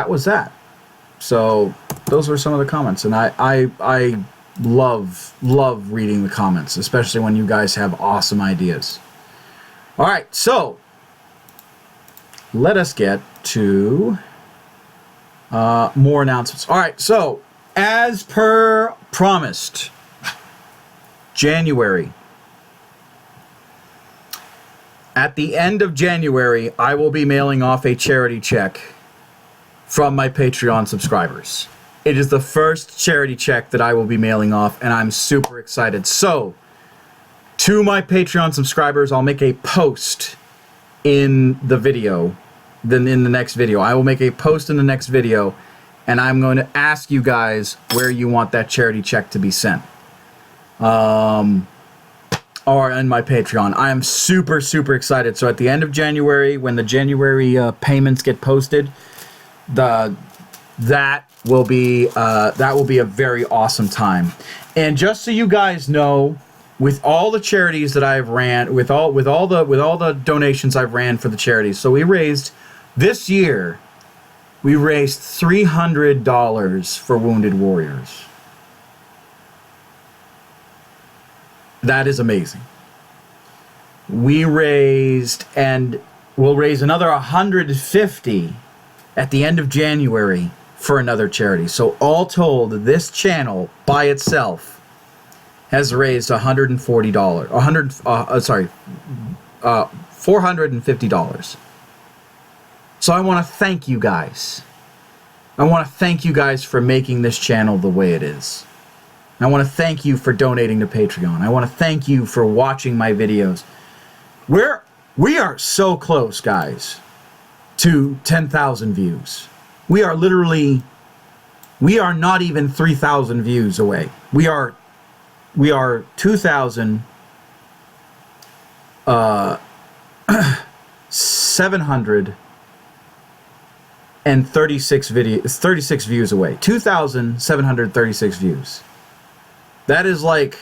was that. So those were some of the comments, and I love reading the comments, especially when you guys have awesome ideas. All right, so let us get to more announcements. All right, so as per promised, January. At the end of January, I will be mailing off a charity check from my Patreon subscribers. It is the first charity check that I will be mailing off, and I'm super excited. So, to my Patreon subscribers, I'll make a post in the video, then in the next video. I will make a post in the next video, and I'm going to ask you guys where you want that charity check to be sent. Or in my Patreon. I am super excited. So at the end of January, when the January payments get posted, that will be a very awesome time. And just so you guys know, with all the charities that I've ran, with all the donations I've ran for the charities, so we raised this year, we raised $300 for Wounded Warriors. That is amazing. We raised, and we'll raise another $150 at the end of January for another charity. So all told, this channel by itself has raised $450. So I want to thank you guys. I want to thank you guys for making this channel the way it is. I want to thank you for donating to Patreon. I want to thank you for watching my videos. We are so close, guys, to 10,000 views. We are not even 3,000 views away. We are 36 views away. 2,736 views. That is like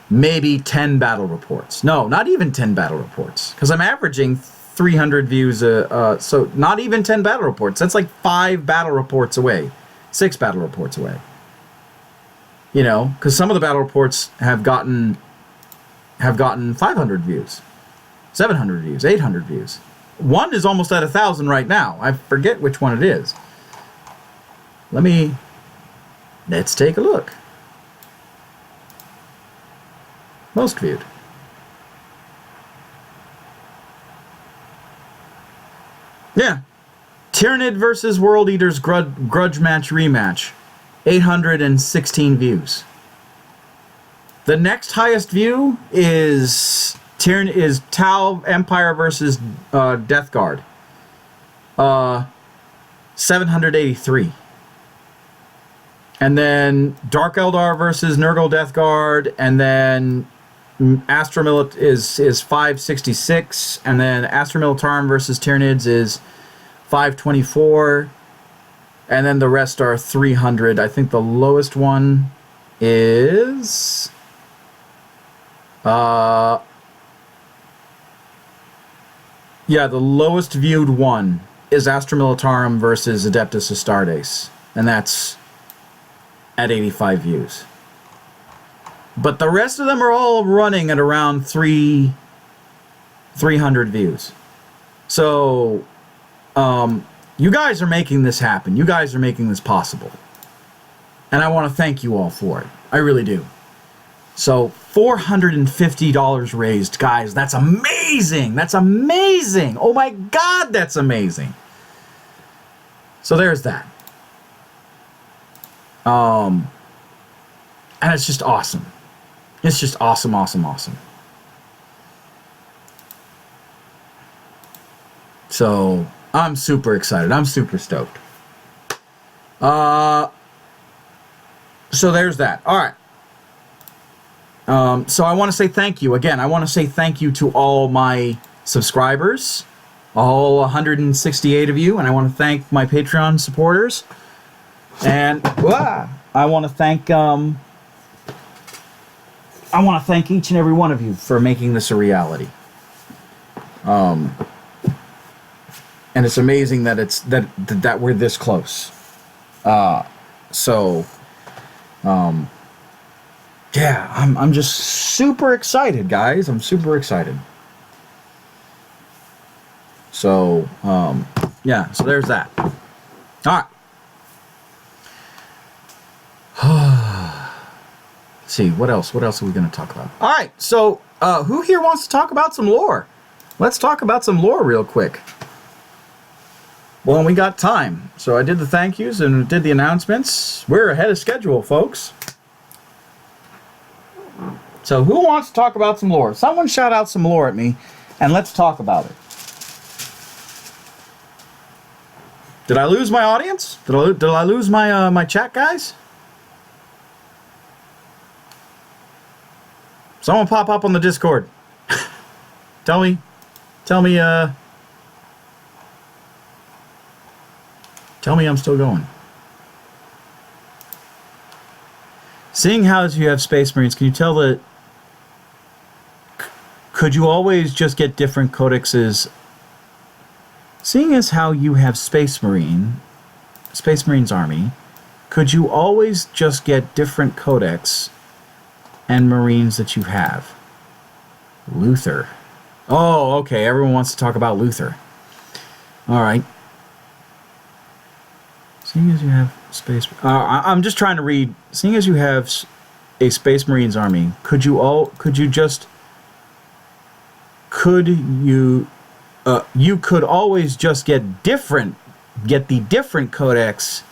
maybe 10 battle reports. No, not even 10 battle reports. Because I'm averaging 300 views. So not even 10 battle reports. That's like 5 battle reports away. 6 battle reports away. You know, because some of the battle reports have gotten 500 views, 700 views, 800 views. One is almost at 1,000 right now. I forget which one it is. Let's take a look. Most viewed. Yeah. Tyrannid versus World Eaters grudge match rematch. 816 views. The next highest view is Tau Empire versus Death Guard. 783. And then Dark Eldar versus Nurgle Death Guard, and then Astra is 566, and then Astra Militarum versus Tyranids is 524, and then the rest are 300. I think the lowest one is the lowest viewed one is Astra Militarum versus Adeptus Astartes, and that's at 85 views. But the rest of them are all running at around 300 views. So, you guys are making this happen. You guys are making this possible. And I want to thank you all for it. I really do. So, $450 raised, guys. That's amazing. That's amazing. Oh my God, that's amazing. So there's that. And it's just awesome. It's just awesome, awesome, awesome. So I'm super excited. I'm super stoked. So there's that. All right. So I want to say thank you. Again, I want to say thank you to all my subscribers, all 168 of you, and I want to thank my Patreon supporters. And I want to thank each and every one of you for making this a reality. And it's amazing that that we're this close. Yeah, I'm just super excited, guys. I'm super excited. So, yeah, so there's that. All right. Let's see, what else? What else are we going to talk about? All right, so who here wants to talk about some lore? Let's talk about some lore real quick. Well, we got time. So I did the thank yous and did the announcements. We're ahead of schedule, folks. So who wants to talk about some lore? Someone shout out some lore at me, and let's talk about it. Did I lose my audience? Did I lose my my chat guys? Someone pop up on the Discord. Tell me I'm still going. Seeing how you have Space Marines, can you tell that? Could you always just get different codexes? Seeing as how you have Space Marines army, could you always just get different codex and Marines that you have? Luther. Oh, okay. Everyone wants to talk about Luther. All right. Seeing as you have Space... I'm just trying to read. Seeing as you have a Space Marines army, could you could always just get the different codex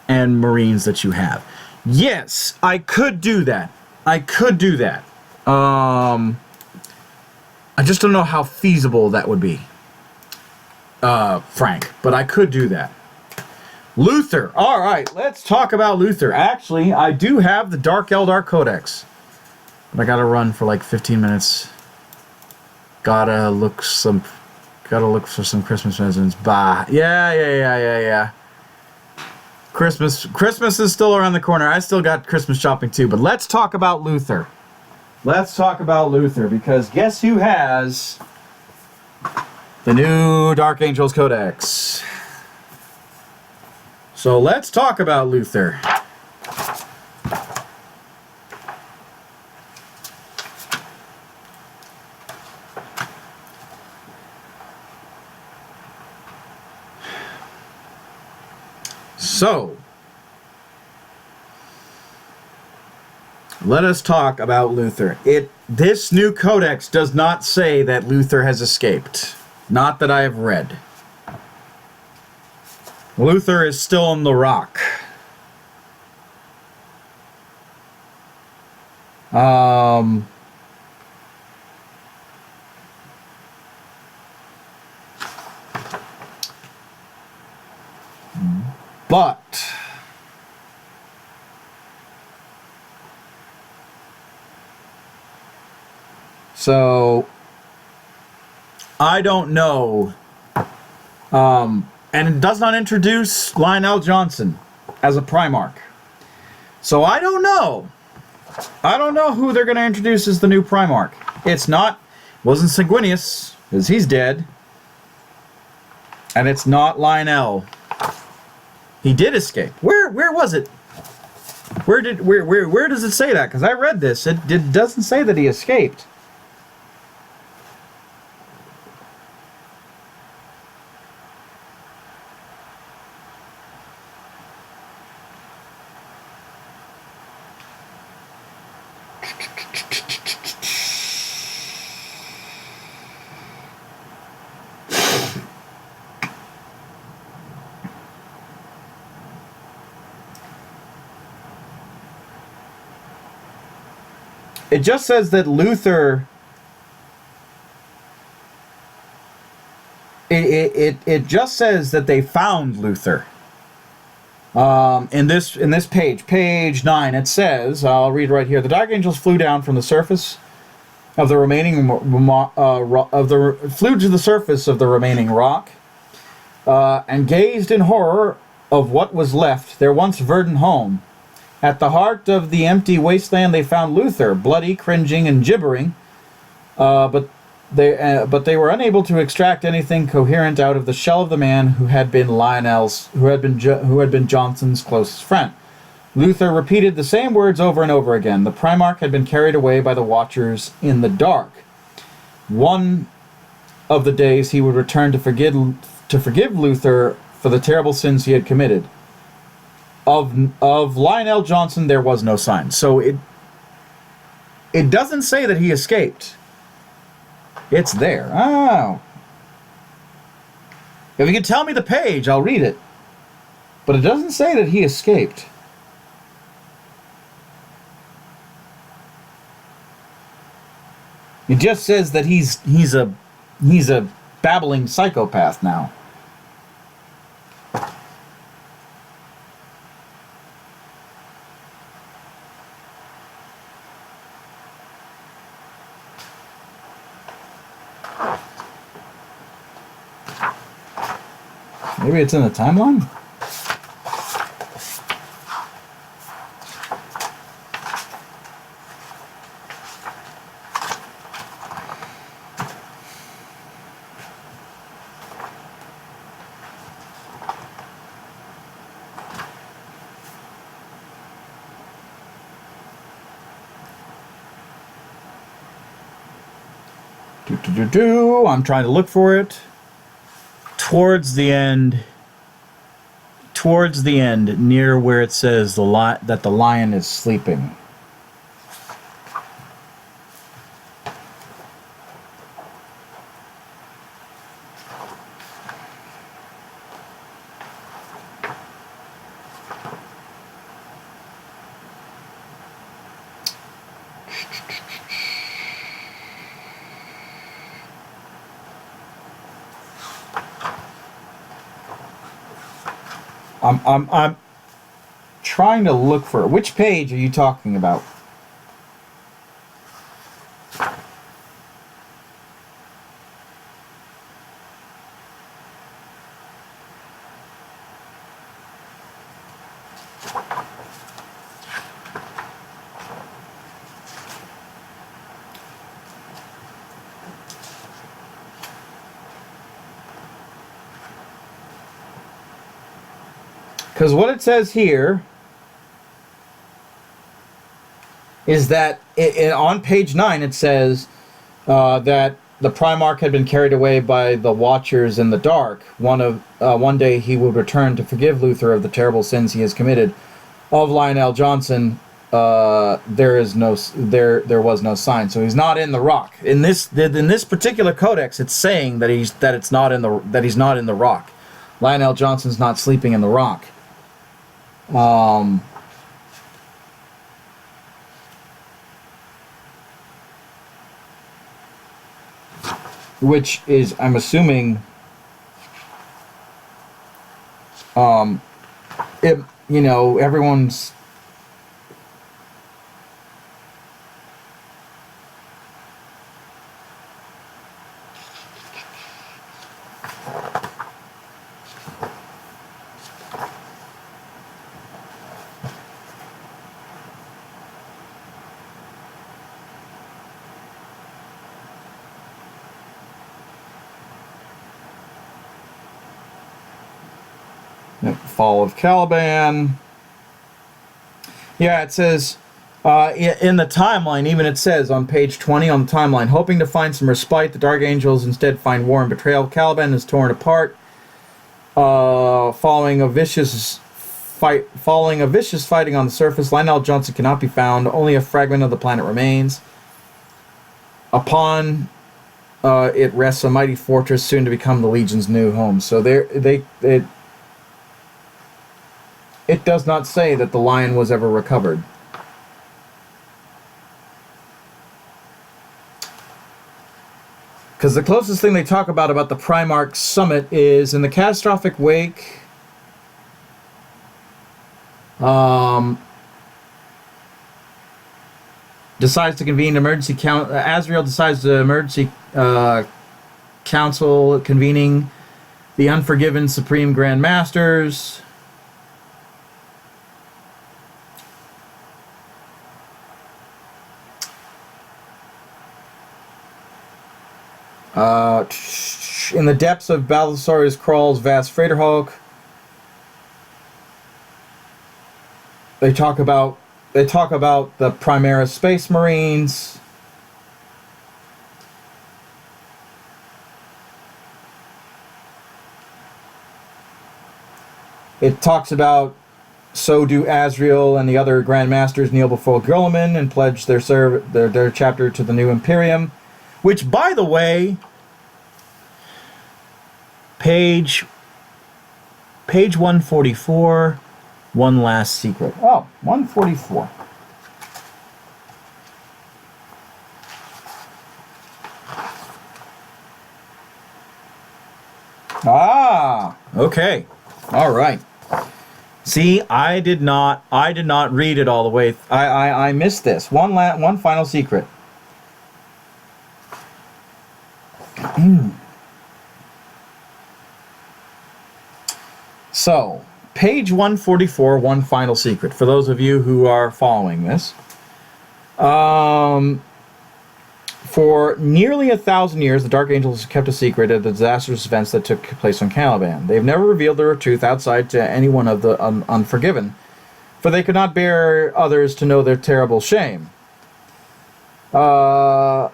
and Marines that you have. Yes, I could do that. I just don't know how feasible that would be, Frank, but I could do that. Luther. All right, let's talk about Luther. Actually, I do have the Dark Eldar Codex, but I gotta run for like 15 minutes. Gotta look for some Christmas presents. Bah. Yeah. Christmas is still around the corner. I still got Christmas shopping too, but let's talk about Luther. Let's talk about Luther, because guess who has the new Dark Angels Codex? So let's talk about Luther. So, let us talk about Luther. This new codex does not say that Luther has escaped. Not that I have read. Luther is still on the rock. But so I don't know. And it does not introduce Lionel Johnson as a Primarch. So I don't know. I don't know who they're going to introduce as the new Primarch. Wasn't Sanguinius, because he's dead. And it's not Lionel. He did escape. Where was it? Where does it say that? Because I read this. It doesn't say that he escaped. It just says that Luther... It just says that they found Luther. In this page 9, it says, I'll read right here, the Dark Angels flew down from the surface of the remaining flew to the surface of the remaining rock, and gazed in horror of what was left, their once verdant home. At the heart of the empty wasteland they found Luther, bloody, cringing, and gibbering, but they were unable to extract anything coherent out of the shell of the man who had been who had been Johnson's closest friend. Luther repeated the same words over and over again. The Primarch had been carried away by the Watchers in the dark. One of the days he would return to forgive Luther for the terrible sins he had committed. Of Lionel Johnson there was no sign. So it doesn't say that he escaped. It's there. Oh. If you can tell me the page, I'll read it. But it doesn't say that he escaped. It just says that he's a babbling psychopath now. Maybe it's in the timeline? I'm trying to look for it. Towards the end, near where it says that the lion is sleeping. I'm trying to look for it. Which page are you talking about? Because what it says here is that on page 9 it says that the Primarch had been carried away by the Watchers in the dark. One day he would return to forgive Luther of the terrible sins he has committed. Of Lionel Johnson, there was no sign, so he's not in the rock. In this particular codex, it's saying that he's not in the rock. Lionel Johnson's not sleeping in the rock. Which is, I'm assuming, everyone's Fall of Caliban. Yeah, it says in the timeline, even it says on page 20 on the timeline, hoping to find some respite, the Dark Angels instead find war and betrayal. Caliban is torn apart following a vicious fighting on the surface. Lionel Johnson cannot be found. Only a fragment of the planet remains. Upon it rests a mighty fortress, soon to become the Legion's new home. So it does not say that the lion was ever recovered. Because the closest thing they talk about the Primarch Summit is in the catastrophic wake. Decides to convene emergency council. Azrael decides to emergency council convening the Unforgiven Supreme Grand Masters. In the depths of Balisarius crawls vast freighter hulk. They talk about the Primaris Space Marines. It talks about so do Azrael and the other Grandmasters kneel before Guilliman and pledge their chapter to the new Imperium, which, by the way, page 144, one last secret. Oh, 144. Ah, okay. All right. See, I did not read it all the way. I missed this. One final secret. So, page 144, one final secret. For those of you who are following this. For nearly 1,000 years, the Dark Angels kept a secret of the disastrous events that took place on Caliban. They've never revealed their truth outside to anyone of the Unforgiven, for they could not bear others to know their terrible shame. So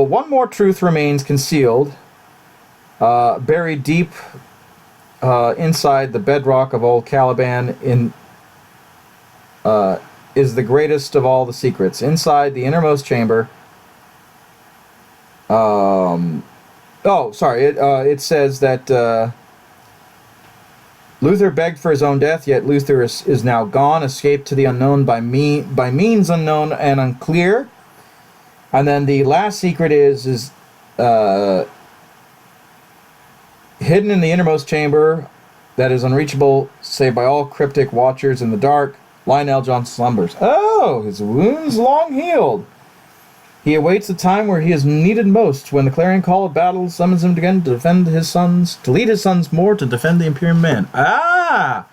one more truth remains concealed, buried deep inside the bedrock of old Caliban is the greatest of all the secrets. Inside the innermost chamber... it says that Luther begged for his own death, yet Luther is now gone, escaped to the unknown by means unknown and unclear. And then the last secret is hidden in the innermost chamber that is unreachable, save by all cryptic watchers in the dark. Lionel John slumbers. Oh, his wounds long healed. He awaits the time where he is needed most, when the clarion call of battle summons him again to defend his sons, to lead his sons more to defend the Imperium man. Ah!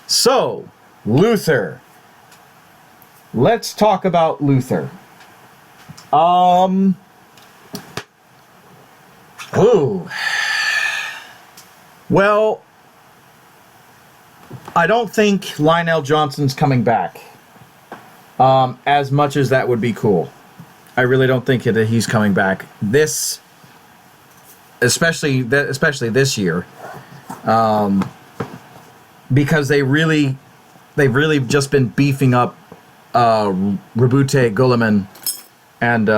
So, Luther. Let's talk about Luther. Well, I don't think Lionel Johnson's coming back. As much as that would be cool. I really don't think that he's coming back. Especially this year, because they've really just been beefing up Rabute Guilliman and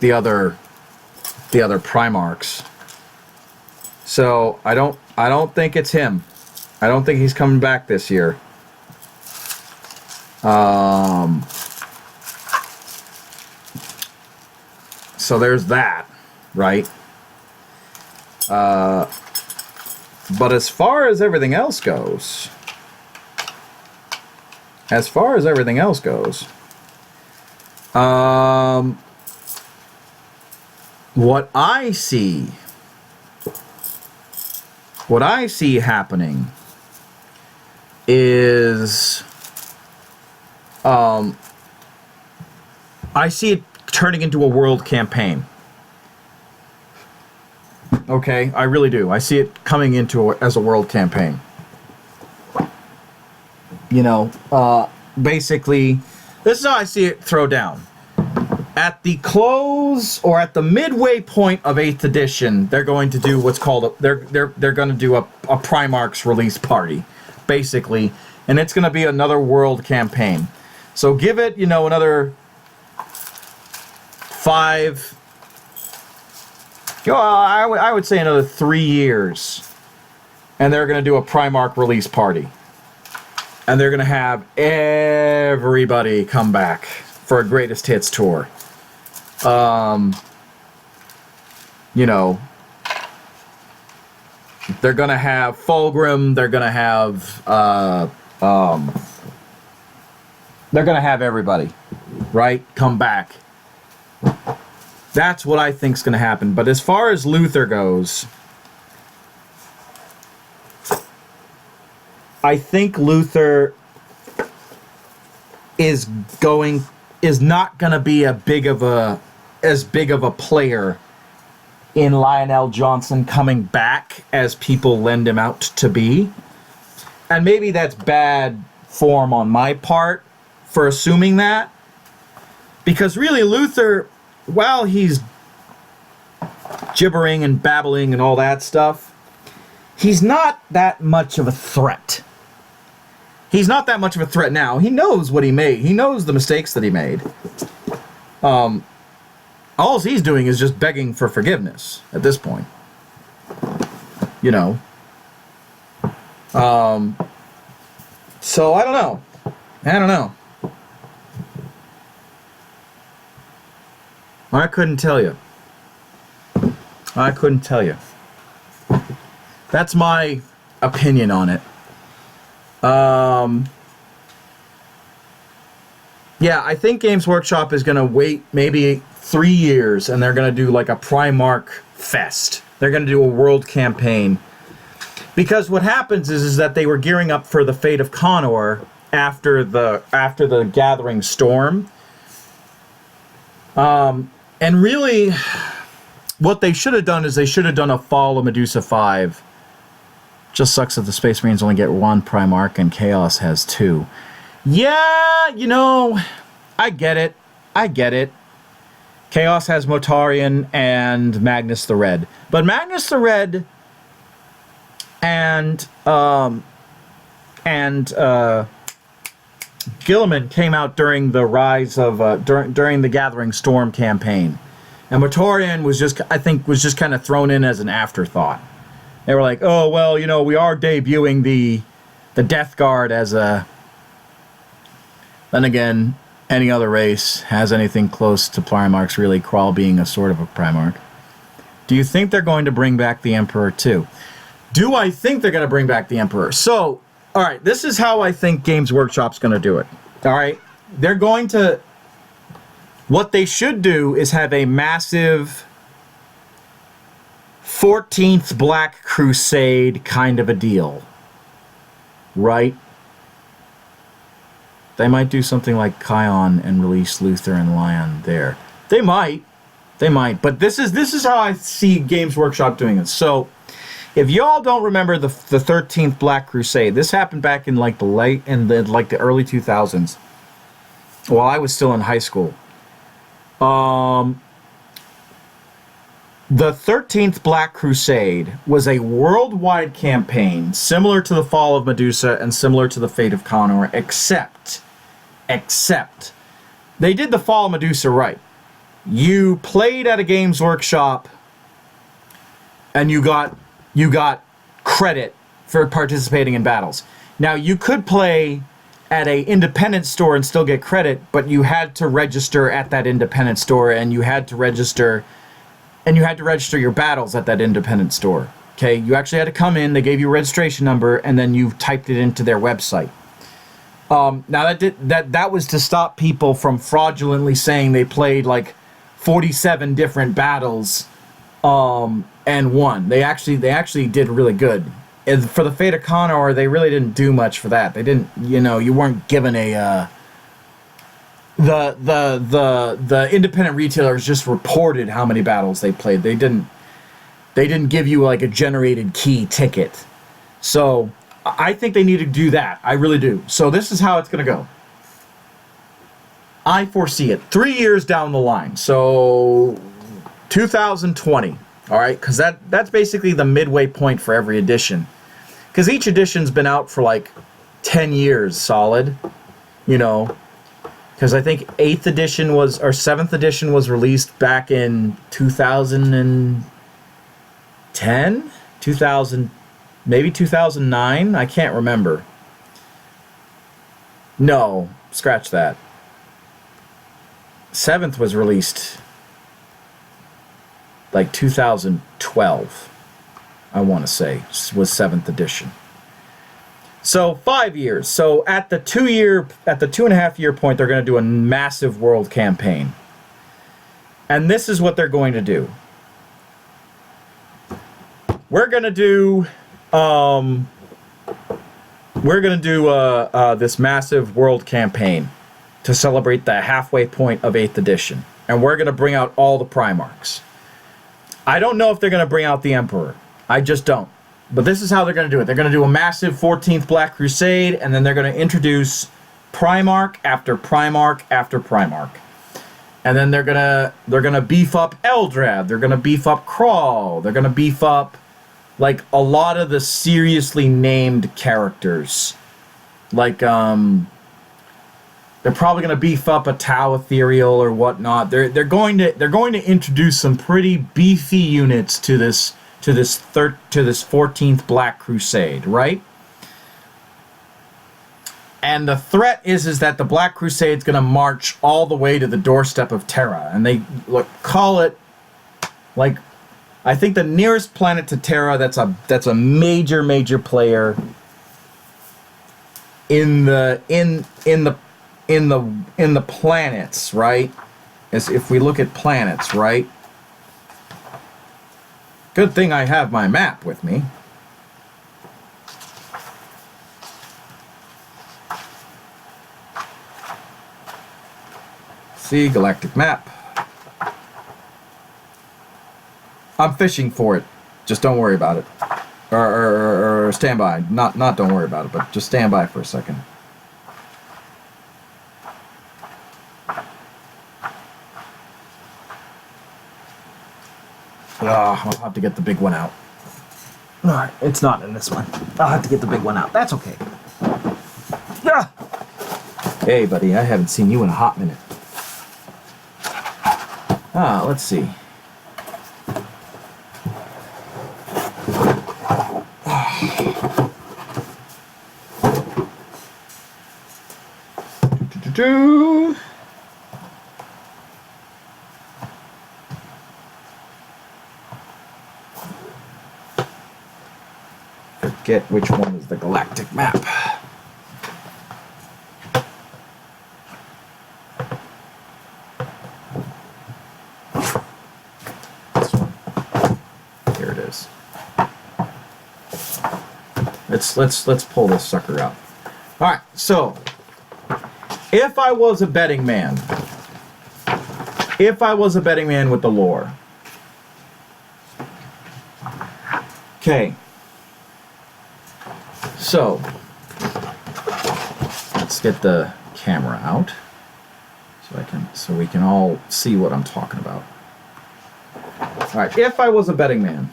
the other Primarchs. So I don't think it's him. I don't think he's coming back this year. So there's that, right? But as far as everything else goes, what I see happening is I see it turning into a world campaign. Okay, I really do. I see it coming into as a world campaign. You know, basically, this is how I see it throw down. At the close or at the midway point of 8th edition, they're going to do what's called they're going to do a Primarch's release party, basically, and it's going to be another world campaign. So give it, another 5. I would say another 3 years, and they're going to do a Primarch release party. and they're going to have everybody come back for a greatest hits tour. You know, they're going to have Fulgrim, they're going to have everybody, right? Come back. That's what I think's going to happen. But as far as Luther goes, I think Luther is not going to be as big of a player in Lionel Johnson coming back as people lend him out to be. And maybe that's bad form on my part for assuming that. Because really Luther, while he's gibbering and babbling and all that stuff, he's not that much of a threat. He's not that much of a threat now. He knows what he made. He knows the mistakes that he made. All he's doing is just begging for forgiveness at this point. You know. So I don't know. I couldn't tell you. That's my opinion on it. Yeah, I think Games Workshop is going to wait maybe 3 years, and they're going to do like a Primarch Fest. They're going to do a world campaign. Because what happens is that they were gearing up for the Fate of Connor after the Gathering Storm. And really, what they should have done is they should have done a Fall of Medusa 5. Just sucks that the Space Marines only get 1 Primarch and Chaos has 2. Yeah, you know, I get it. Chaos has Motarian and Magnus the Red. But Magnus the Red and Gilliman came out during the rise of during the Gathering Storm campaign. And Motarian was just kind of thrown in as an afterthought. They were like, oh, well, you know, we are debuting the Death Guard as a... Then again, any other race has anything close to Primarchs, really, Crawl being a sort of a Primarch. Do you think they're going to bring back the Emperor too? Do I think they're going to bring back the Emperor? So, all right, this is how I think Games Workshop's going to do it. All right? They're going to... What they should do is have a massive 14th Black Crusade kind of a deal. Right? They might do something like Kion and release Luther and Lion there. They might. But this is how I see Games Workshop doing it. So, if y'all don't remember the 13th Black Crusade, this happened back in the early 2000s, while I was still in high school. The 13th Black Crusade was a worldwide campaign similar to the Fall of Medusa and similar to the Fate of Connor, except they did the Fall of Medusa right. You played at a Games Workshop and you got credit for participating in battles. Now, you could play at a independent store and still get credit, but you had to register at that independent store, and you had to register your battles at that independent store. Okay, you actually had to come in, they gave you a registration number, and then you typed it into their website. Now that was to stop people from fraudulently saying they played like 47 different battles and won. They actually did really good. And for the Fate of Connor, they really didn't do much for that. They didn't, you weren't given a the independent retailers just reported how many battles they played. They didn't give you like a generated key ticket. So I think they need to do that. I really do. So this is how it's going to go. I foresee it 3 years down the line. So 2020. All right, because that's basically the midway point for every edition. Because each edition's been out for like 10 years solid, because I think 7th edition was released back in 2010, maybe 2009, I can't remember. No, scratch that. 7th was released like 2012, I want to say, was 7th edition. So 5 years. So at the 2.5 year point, they're going to do a massive world campaign. And this is what they're going to do. We're going to do this massive world campaign to celebrate the halfway point of 8th edition. And we're going to bring out all the Primarchs. I don't know if they're going to bring out the Emperor. I just don't. But this is how they're going to do it. They're going to do a massive 14th Black Crusade, and then they're going to introduce Primarch after Primarch after Primarch. And then they're gonna beef up Eldrad. They're gonna beef up Crawl. They're gonna beef up like a lot of the seriously named characters. Like they're probably gonna beef up a Tau Ethereal or whatnot. They're going to introduce some pretty beefy units to this 14th Black Crusade, right? And the threat is that the Black Crusade's going to march all the way to the doorstep of Terra. And they call it, like, I think the nearest planet to Terra that's a major player in the planets, right? As if we look at planets, right? Good thing I have my map with me. See, galactic map. I'm fishing for it. Just don't worry about it. Or stand by. Not don't worry about it, but just stand by for a second. I'll have to get the big one out. Alright, it's not in this one. I'll have to get the big one out. That's okay. Ah! Hey, buddy, I haven't seen you in a hot minute. Let's see. Forget which one is the galactic map. Let's pull this sucker out. All right, so if I was a betting man with the lore, okay. So let's get the camera out so we can all see what I'm talking about. All right, if I was a betting man.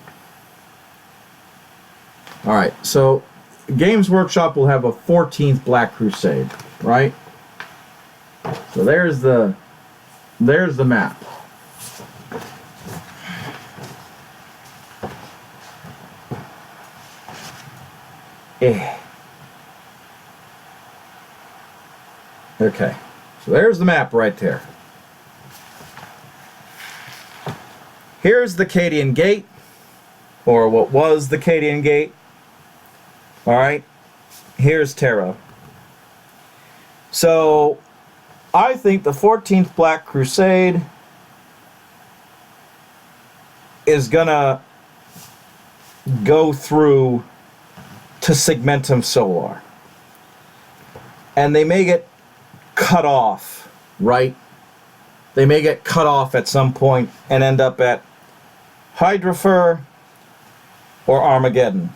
All right, so Games Workshop will have a 14th Black Crusade, right? So there's the map. Okay, so there's the map right there. Here's the Cadian Gate, or what was the Cadian Gate. All right, here's Terra. So I think the 14th Black Crusade is gonna go through to Segmentum Solar. And they may get cut off, right? They may get cut off at some point and end up at Hydrafer or Armageddon.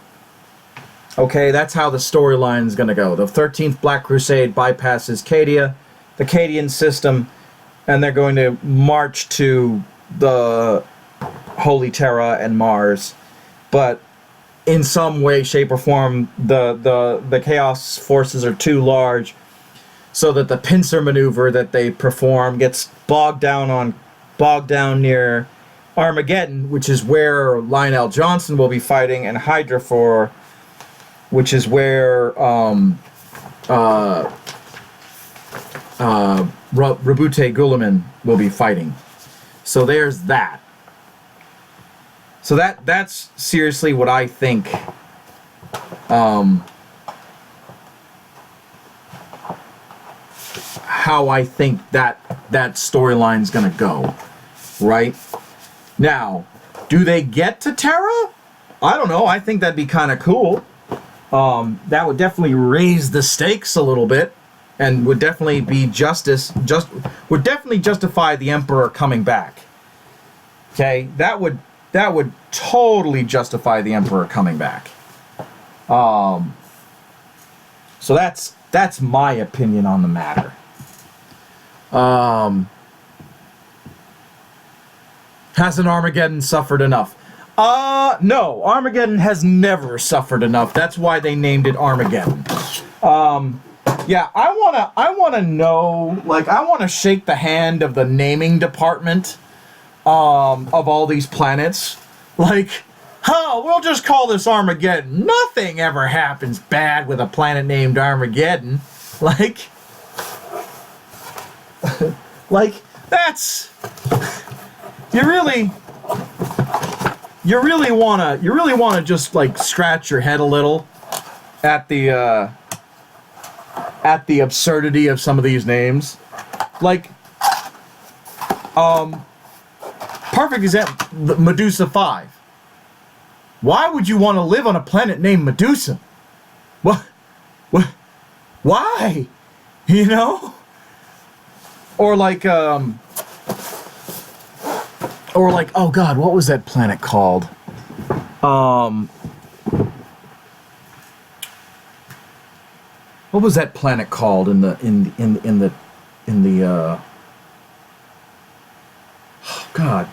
Okay, that's how the storyline is going to go. The 13th Black Crusade bypasses Cadia, the Cadian system, and they're going to march to the Holy Terra and Mars. But in some way, shape, or form, the Chaos forces are too large, so that the pincer maneuver that they perform gets bogged down near Armageddon, which is where Lionel Johnson will be fighting, and Hydrafor, which is where Rabute Gulaman will be fighting. So there's that. So that's seriously what I think. How I think that storyline's gonna go, right? Now, do they get to Terra? I don't know. I think that'd be kind of cool. That would definitely raise the stakes a little bit, and would definitely be would definitely justify the Emperor coming back. Okay, that would totally justify the Emperor coming back. So that's my opinion on the matter. Hasn't Armageddon suffered enough? No, Armageddon has never suffered enough. That's why they named it Armageddon. Yeah, I wanna know, like, I wanna shake the hand of the naming department of all these planets. Like, oh, we'll just call this Armageddon. Nothing ever happens bad with a planet named Armageddon. Like, like, that's, you really wanna just, like, scratch your head a little at the absurdity of some of these names. Like, perfect example, Medusa 5. Why would you want to live on a planet named Medusa? What? Why? You know? Or like, oh God, what was that planet called? What was that planet called in the oh God,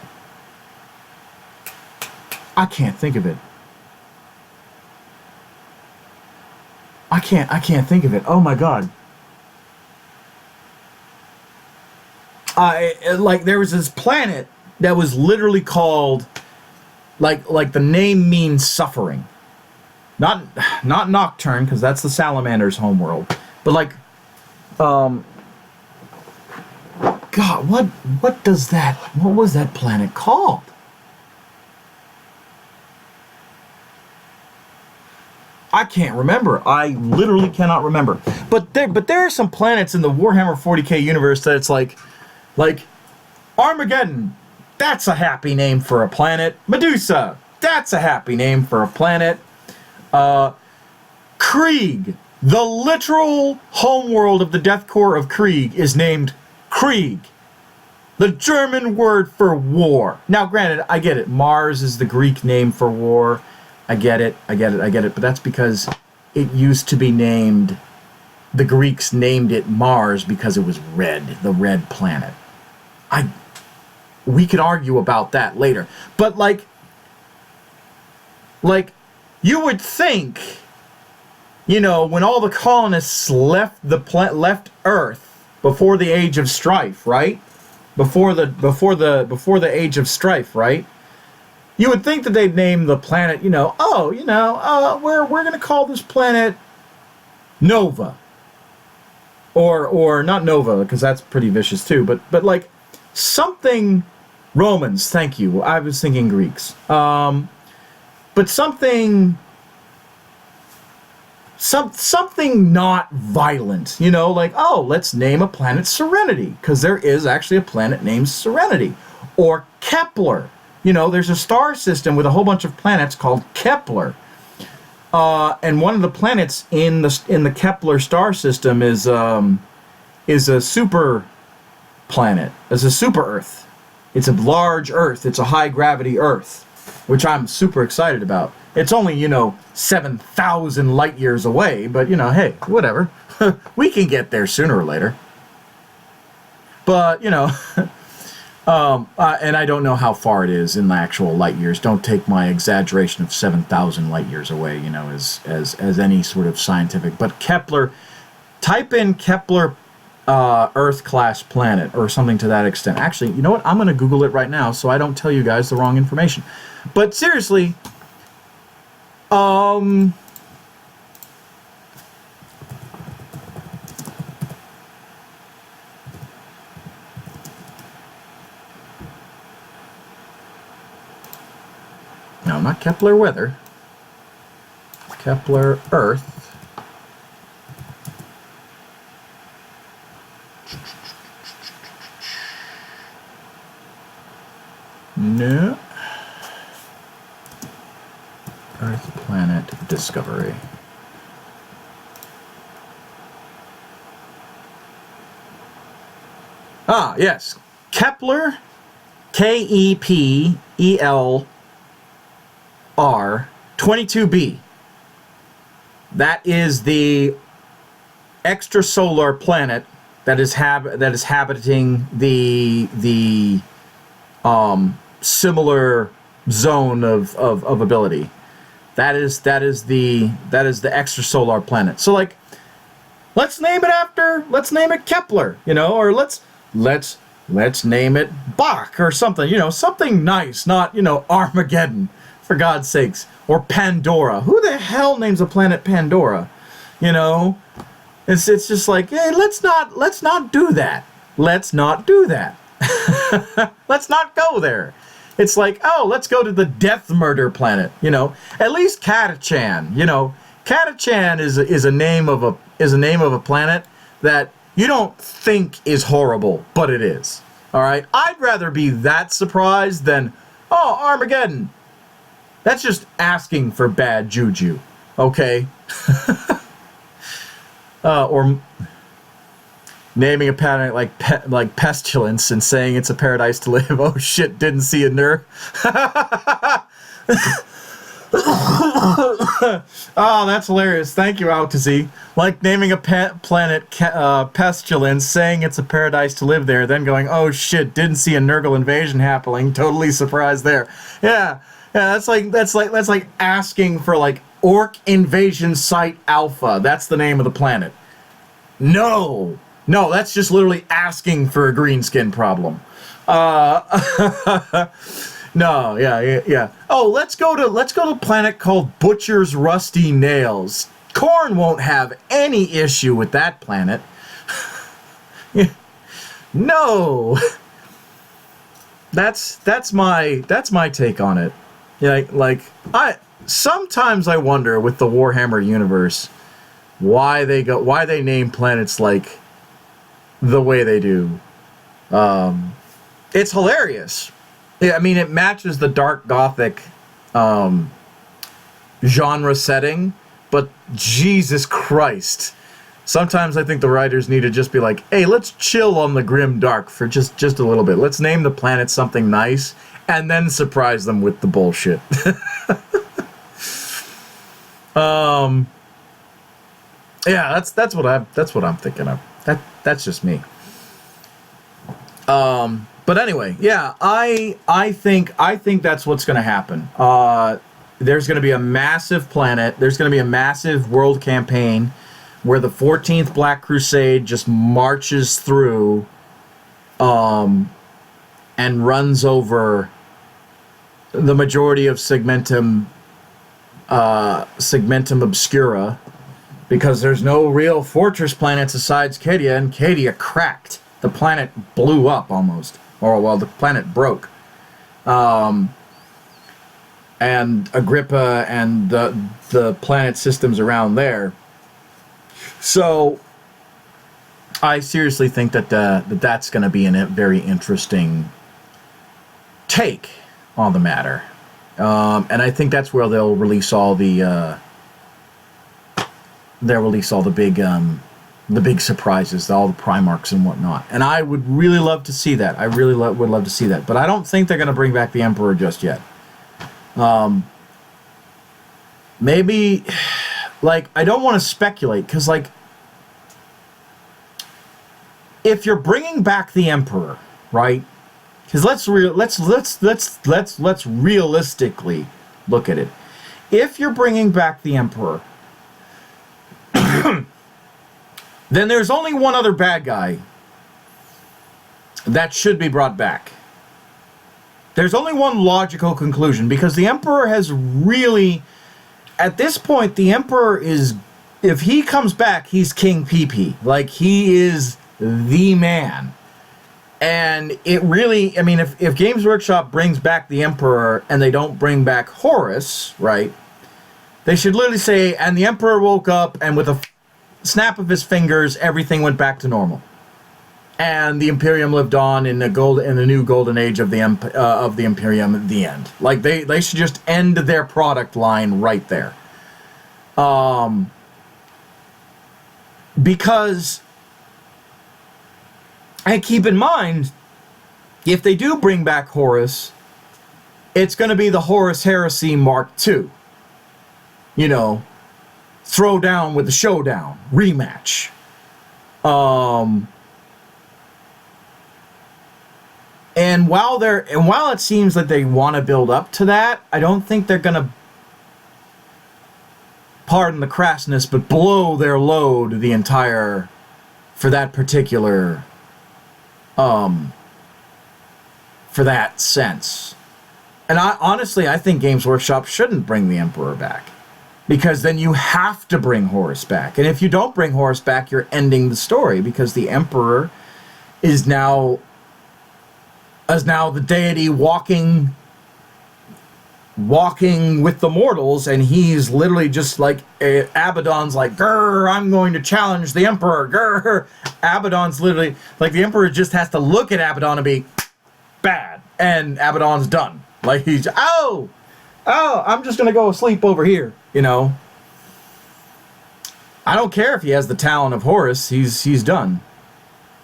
I can't think of it. I can't think of it. Oh my God. Like, there was this planet that was literally called, like the name means suffering. Not Nocturne, because that's the Salamander's homeworld. But like, God, what was that planet called? I can't remember. I literally cannot remember. But there are some planets in the Warhammer 40k universe that it's like Armageddon. That's a happy name for a planet. Medusa. That's a happy name for a planet. Krieg, the literal homeworld of the Death Corps of Krieg, is named Krieg, the German word for war. Now, granted, I get it. Mars is the Greek name for war. I get it. But that's because it used to be named, the Greeks named it Mars because it was red, the red planet. We could argue about that later. But like you would think, you know, when all the colonists left Earth before the Age of Strife, right? Before the Age of Strife, right? You would think that they'd name the planet, we're going to call this planet Nova. Or not Nova, because that's pretty vicious too, but like something Romans, thank you. I was thinking Greeks. But something not violent, like, oh, let's name a planet Serenity, because there is actually a planet named Serenity. Or Kepler. There's a star system with a whole bunch of planets called Kepler. And one of the planets in the Kepler star system is a super planet. It's a super Earth. It's a large Earth. It's a high gravity Earth, which I'm super excited about. It's only, 7,000 light years away, but, hey, whatever. We can get there sooner or later. But, and I don't know how far it is in the actual light years. Don't take my exaggeration of 7,000 light years away, as any sort of scientific. But Kepler, type in Kepler Earth-class planet or something to that extent. Actually, you know what? I'm going to Google it right now so I don't tell you guys the wrong information. But seriously, Kepler weather. Kepler Earth. No. Earth planet discovery. Ah, yes. Kepler, Kepler 22b. That is the extrasolar planet that is habiting the similar zone of ability. That is the extrasolar planet. So like, let's name it Kepler, you know, or let's name it Bach or something, you know, something nice, not, you know, Armageddon, for God's sakes, or Pandora. Who the hell names a planet Pandora? You know, it's just like, hey, let's not do that. Let's not do that. Let's not go there. It's like, oh, let's go to the death murder planet. You know, at least Catachan. You know, Catachan is a name of a planet that you don't think is horrible, but it is. All right, I'd rather be that surprised than, oh, Armageddon. That's just asking for bad juju. Okay. Or naming a planet like Pestilence and saying it's a paradise to live. Oh shit, didn't see a nerve. Oh, that's hilarious. Thank you, Altazi. Like naming a planet Pestilence, saying it's a paradise to live there, then going, oh shit, didn't see a Nurgle invasion happening. Totally surprised there. Yeah, that's like asking for like Orc Invasion Site Alpha. That's the name of the planet. No, that's just literally asking for a green skin problem. No, yeah. Oh, let's go to a planet called Butcher's Rusty Nails. Korn won't have any issue with that planet. No. That's my take on it. Yeah, like sometimes I wonder with the Warhammer universe why they name planets like the way they do. It's hilarious. I mean, it matches the dark gothic genre setting, but Jesus Christ. Sometimes I think the writers need to just be like, hey, let's chill on the grim dark for just a little bit. Let's name the planet something nice and then surprise them with the bullshit. Yeah, that's what I'm thinking of. That's just me. But anyway, yeah, I think that's what's going to happen. There's going to be a massive planet. There's going to be a massive world campaign where the 14th Black Crusade just marches through and runs over the majority of Segmentum Obscura, because there's no real fortress planets besides Cadia, and Cadia cracked. The planet blew up almost. Or, well, the planet broke. And Agrippa and the planet systems around there. So, I seriously think that that's going to be a very interesting take on the matter. And I think that's where they'll release all the big surprises, all the Primarchs and whatnot. And I would really love to see that. I really would love to see that. But I don't think they're going to bring back the Emperor just yet. Maybe, like, I don't want to speculate, because, like, if you're bringing back the Emperor, right? Because let's realistically look at it. If you're bringing back the Emperor, then there's only one other bad guy that should be brought back. There's only one logical conclusion, because the Emperor has really, at this point, the Emperor is, if he comes back, he's King PP. Like, he is the man. And it really, I mean, if Games Workshop brings back the Emperor and they don't bring back Horus, right? They should literally say, and the Emperor woke up and with a snap of his fingers, everything went back to normal. And the Imperium lived on in the new golden age of the Imperium at the end. Like they should just end their product line right there. Because, and keep in mind, if they do bring back Horus, it's going to be the Horus Heresy Mark II. You know, throw down with the showdown rematch. And while it seems like they want to build up to that, I don't think they're gonna, pardon the crassness, but blow their load the entire, for that particular, for that sense. And honestly, I think Games Workshop shouldn't bring the Emperor back, because then you have to bring Horus back. And if you don't bring Horus back, you're ending the story, because the Emperor is now the deity walking with the mortals, and he's literally just like Abaddon's like, grr, I'm going to challenge the Emperor, grr. Abaddon's literally like, the Emperor just has to look at Abaddon and be bad, and Abaddon's done. Like he's, oh, I'm just gonna go sleep over here, you know. I don't care if he has the talent of Horus, he's done.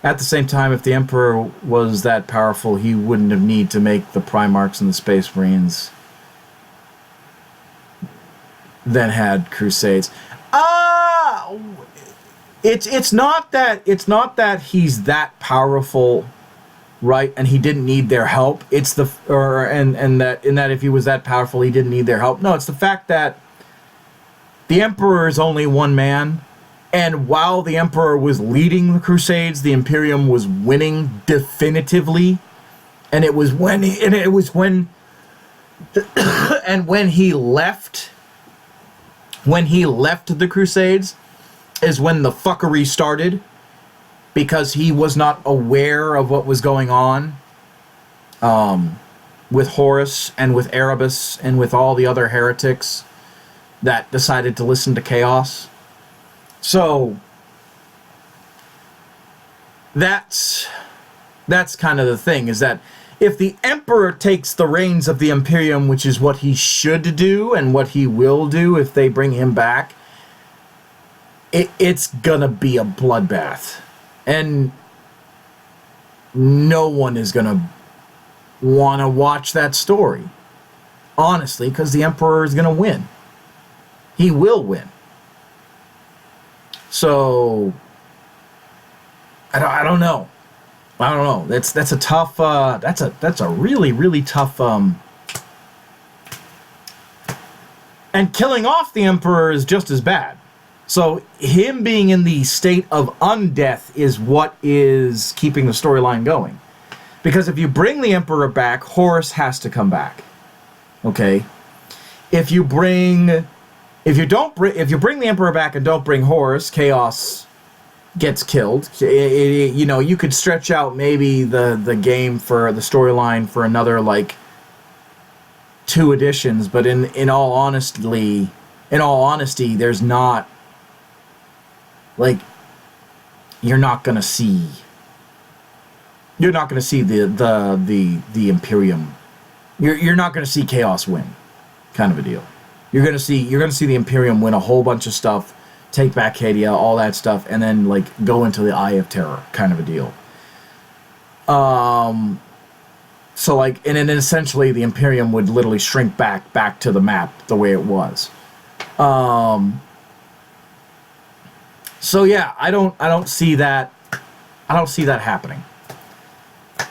At the same time, if the Emperor was that powerful, he wouldn't have need to make the Primarchs and the Space Marines, then had Crusades. It's not that he's that powerful, right? And he didn't need their help. It's the that if he was that powerful, he didn't need their help. No, it's the fact that the Emperor is only one man. And while the Emperor was leading the Crusades, the Imperium was winning definitively. And it was when he left the Crusades is when the fuckery started, because he was not aware of what was going on with Horus and with Erebus and with all the other heretics that decided to listen to Chaos. So that's kind of the thing, is that if the Emperor takes the reins of the Imperium, which is what he should do and what he will do if they bring him back, it's gonna be a bloodbath. And no one is gonna want to watch that story, honestly, because the Emperor is gonna win. He will win. So I don't know. That's a tough. That's a really tough. And killing off the Emperor is just as bad. So him being in the state of undeath is what is keeping the storyline going. Because if you bring the Emperor back, Horus has to come back. Okay. If you bring the Emperor back and don't bring Horus, Chaos gets killed. You know, you could stretch out maybe the game for the storyline for another like 2 editions, but in all honesty, there's not, like, you're not gonna see the Imperium. You're not gonna see Chaos win, kind of a deal. You're gonna see the Imperium win a whole bunch of stuff, take back Cadia, all that stuff, and then like go into the Eye of Terror, kind of a deal. So like, and then essentially the Imperium would literally shrink back to the map the way it was. So yeah, I don't see that happening.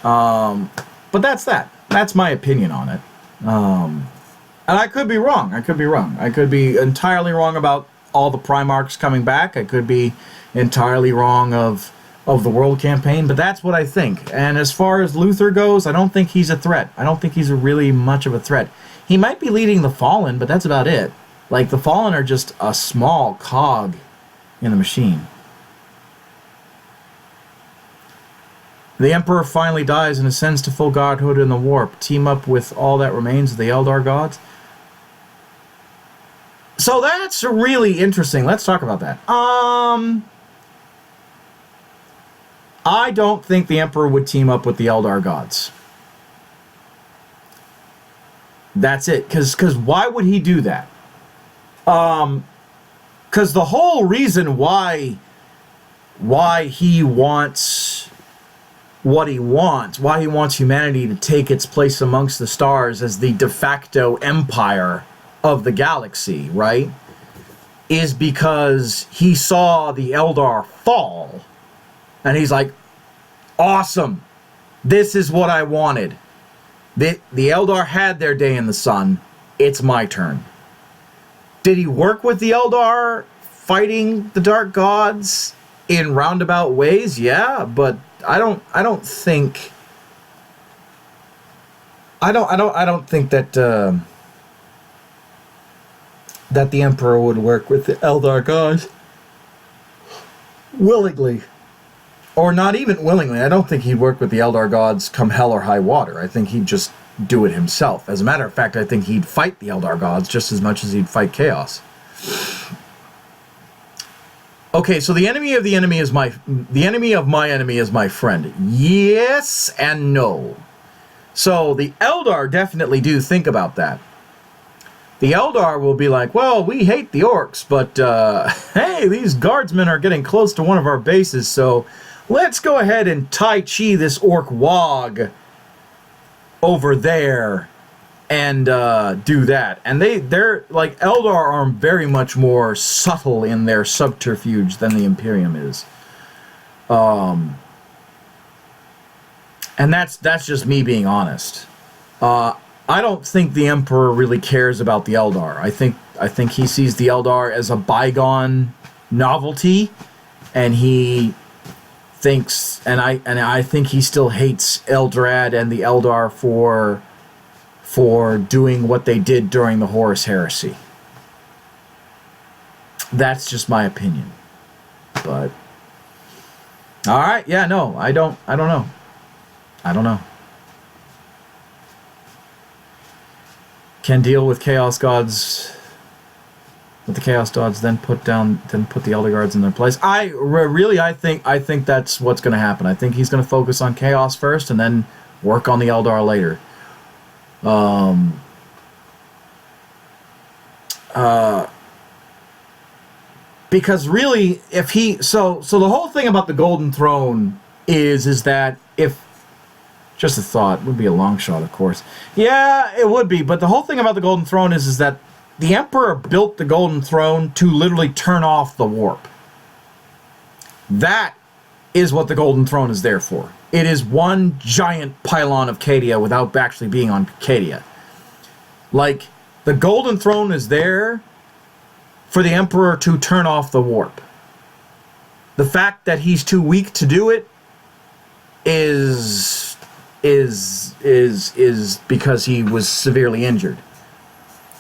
But that's that. That's my opinion on it. And I could be wrong. I could be entirely wrong about all the Primarchs coming back. I could be entirely wrong of the World Campaign, but that's what I think. And as far as Luther goes, I don't think he's a threat. I don't think he's really much of a threat. He might be leading the Fallen, but that's about it. Like, the Fallen are just a small cog in the machine. The Emperor finally dies and ascends to full godhood in the warp. Team up with all that remains of the Eldar gods. So that's really interesting. Let's talk about that. I don't think the Emperor would team up with the Eldar gods. That's it. Because why would he do that? Because the whole reason why he wants what he wants, why he wants humanity to take its place amongst the stars as the de facto empire of the galaxy, right, is because he saw the Eldar fall, and he's like, awesome, this is what I wanted. The Eldar had their day in the sun, it's my turn. Did he work with the Eldar fighting the Dark Gods in roundabout ways? Yeah, but I don't think that that the Emperor would work with the Eldar gods willingly. Or not even willingly. I don't think he'd work with the Eldar gods come hell or high water. I think he'd just do it himself. As a matter of fact, I think he'd fight the Eldar gods just as much as he'd fight Chaos. Okay, so the enemy of my enemy is my friend. Yes and no. So the Eldar definitely do think about that. The Eldar will be like, well, we hate the orcs, but hey, these guardsmen are getting close to one of our bases, so let's go ahead and Tai Chi this orc wog over there and do that. And they're like, Eldar are very much more subtle in their subterfuge than the Imperium is. And that's just me being honest. I don't think the Emperor really cares about the Eldar. I think he sees the Eldar as a bygone novelty, and he thinks, and I think he still hates Eldrad and the Eldar for doing what they did during the Horus Heresy. That's just my opinion. But all right, yeah, no, I don't know. Can deal with Chaos Gods, with the Chaos Gods, then put the Elder Guards in their place. I think that's what's going to happen. I think he's going to focus on Chaos first, and then work on the Eldar later. Because really, if he so the whole thing about the Golden Throne is that if. Just a thought. It would be a long shot, of course. Yeah, it would be. But the whole thing about the Golden Throne is that the Emperor built the Golden Throne to literally turn off the warp. That is what the Golden Throne is there for. It is one giant pylon of Cadia without actually being on Cadia. Like, the Golden Throne is there for the Emperor to turn off the warp. The fact that he's too weak to do it is because he was severely injured.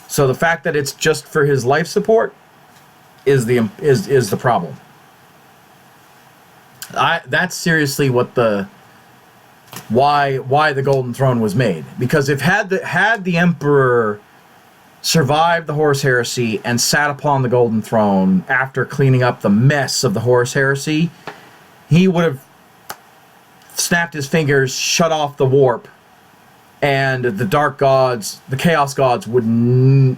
So the fact that it's just for his life support is the problem. That's seriously what why the Golden Throne was made. Because if had the Emperor survived the Horus Heresy and sat upon the Golden Throne after cleaning up the mess of the Horus Heresy, he would have snapped his fingers, shut off the warp, and the Dark Gods, the Chaos Gods, would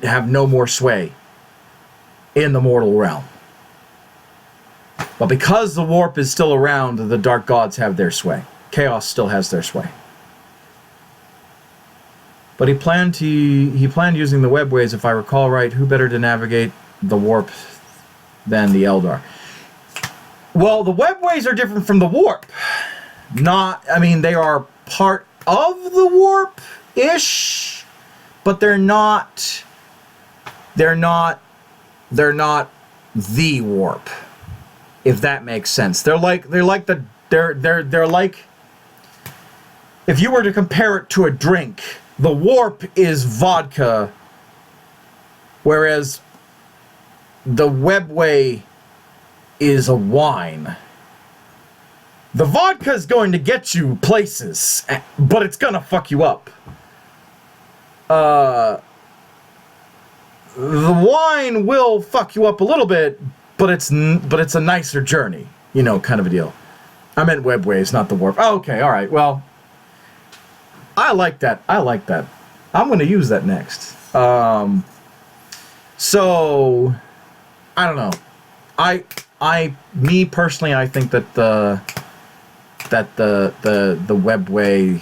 have no more sway in the mortal realm. But because the warp is still around, the Dark Gods have their sway. Chaos still has their sway. But he planned using the webways, if I recall right. Who better to navigate the warp than the Eldar? Well, the webways are different from the warp. They are part of the warp-ish, but they're not the warp, if that makes sense. They're like if you were to compare it to a drink, the warp is vodka, whereas the webway is a wine. The vodka's going to get you places, but it's gonna fuck you up. The wine will fuck you up a little bit, but it's a nicer journey, you know, kind of a deal. I meant webways, not the warp. Oh, okay, all right. Well, I like that. I like that. I'm going to use that next. So I don't know. Me personally, I think that the webway.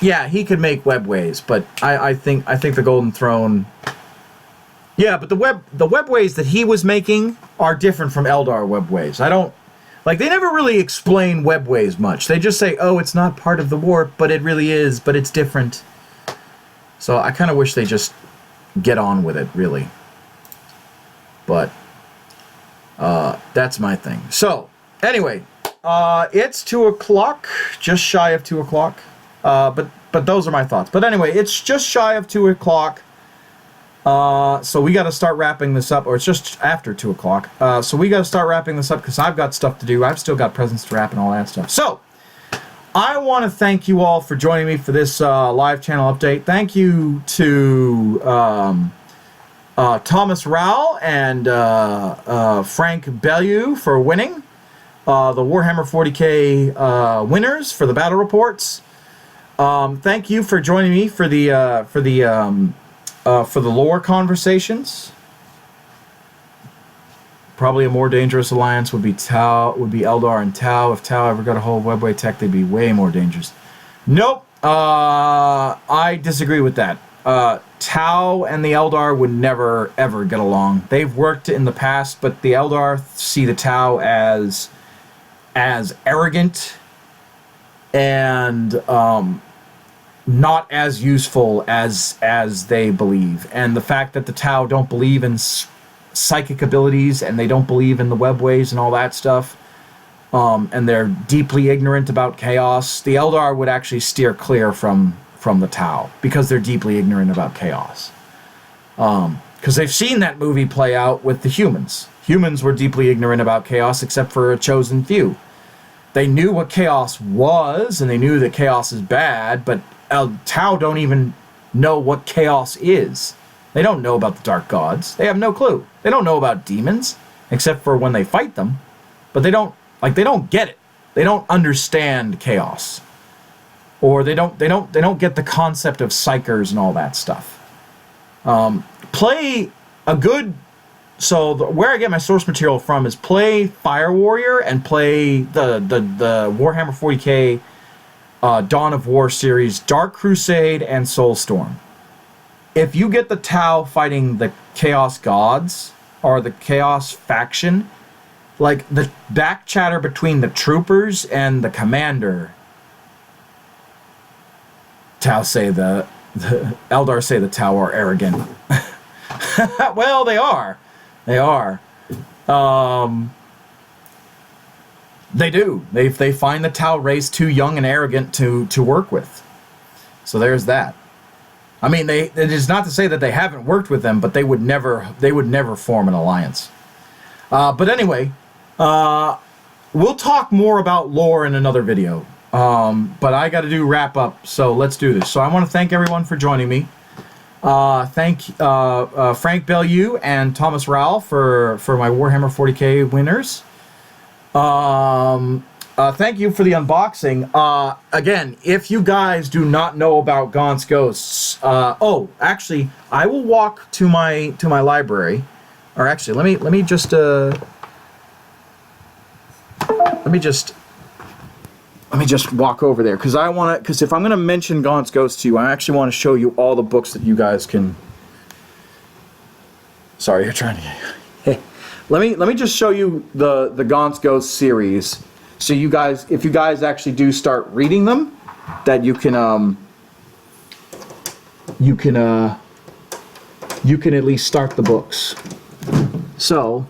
Yeah, he could make webways, but I think the Golden Throne. Yeah, but the webways that he was making are different from Eldar webways. I don't like. They never really explain webways much. They just say, "Oh, it's not part of the warp, but it really is. But it's different." So I kind of wish they just get on with it, really. But that's my thing. So anyway, it's 2 o'clock, just shy of 2 o'clock. But those are my thoughts. But anyway, it's just shy of 2 o'clock. So we got to start wrapping this up, or it's just after 2 o'clock. So we got to start wrapping this up because I've got stuff to do. I've still got presents to wrap and all that stuff. So I want to thank you all for joining me for this live channel update. Thank you to Thomas Rowell and Frank Bellew for winning. The Warhammer 40k winners for the battle reports. Thank you for joining me for the lore conversations. Probably a more dangerous alliance would be Eldar and Tau. If Tau ever got a hold of webway tech, they'd be way more dangerous. Nope. I disagree with that. Tau and the Eldar would never ever get along. They've worked in the past, but the Eldar see the Tau as arrogant and not as useful as they believe. And the fact that the Tau don't believe in psychic abilities and they don't believe in the webways and all that stuff, and they're deeply ignorant about chaos, the Eldar would actually steer clear from the Tau because they're deeply ignorant about chaos. Because they've seen that movie play out with the humans. Humans were deeply ignorant about chaos except for a chosen few. They knew what chaos was, and they knew that chaos is bad, but Tau don't even know what chaos is. They don't know about the dark gods. They have no clue. They don't know about demons, except for when they fight them. But they don't get it. They don't understand chaos. Or they don't get the concept of psychers and all that stuff. Play a good... So where I get my source material from is play Fire Warrior and play the Warhammer 40k Dawn of War series, Dark Crusade and Soulstorm. If you get the Tau fighting the Chaos Gods or the Chaos faction, like the back chatter between the troopers and the commander, Eldar say the Tau are arrogant. Well, they are. They are. They do. They find the Tau race too young and arrogant to work with. So there's that. I mean, it is not to say that they haven't worked with them, but they would never form an alliance. But anyway, we'll talk more about lore in another video. But I got to do wrap up, so let's do this. So I want to thank everyone for joining me. Thank Frank Bellew and Thomas Rowell for my Warhammer 40k winners. Thank you for the unboxing. Again, if you guys do not know about Gaunt's Ghosts, actually, I will walk to my library. Or actually, let me just walk over there because if I'm gonna mention Gaunt's Ghosts to you, I actually want to show you all the books that you guys can. Sorry, you're trying to. Hey, let me just show you the Gaunt's Ghosts series, so you guys, if you guys actually do start reading them, that you can at least start the books. So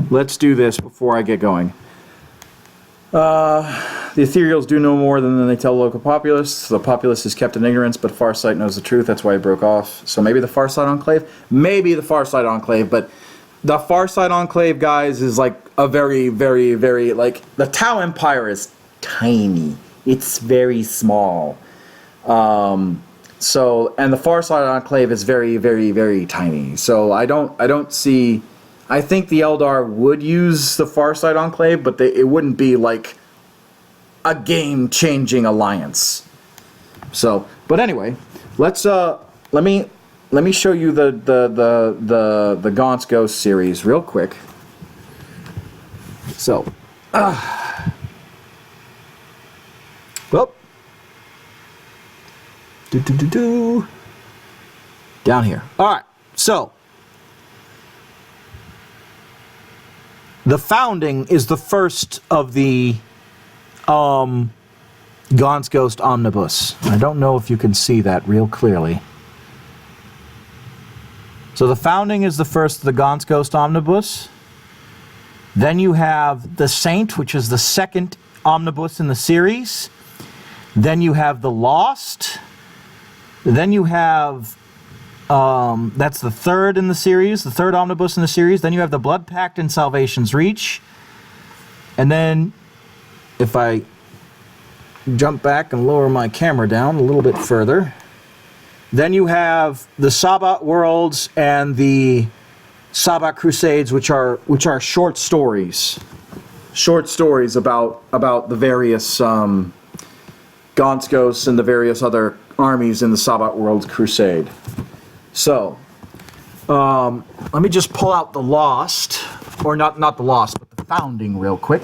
let's do this before I get going. The Ethereals do no more than they tell the local populace. The populace is kept in ignorance, but Farsight knows the truth. That's why he broke off. So maybe the Farsight Enclave? Maybe the Farsight Enclave, but the Farside Enclave, guys, is like a very, very, very, like, the Tau Empire is tiny. It's very small. So, and the Farside Enclave is very, very, very tiny. So I don't see, I think the Eldar would use the Farside Enclave, but it wouldn't be like a game-changing alliance. So, but anyway, let's, let me show you the Gaunt's Ghost series real quick. So, well, down here. All right. So, the Founding is the first of the Gaunt's Ghost Omnibus. I don't know if you can see that real clearly. So the Founding is the first of the Gaunt's Ghost Omnibus. Then you have the Saint, which is the second omnibus in the series. Then you have the Lost. Then you have, that's the third in the series, the third omnibus in the series. Then you have the Blood Pact and Salvation's Reach. And then, if I jump back and lower my camera down a little bit further, then you have the Sabbat Worlds and the Sabbat Crusades, which are short stories. Short stories about the various Gaunt's Ghosts and the various other armies in the Sabbat Worlds Crusade. So, let me just pull out the Lost, or not the Lost, but the Founding real quick.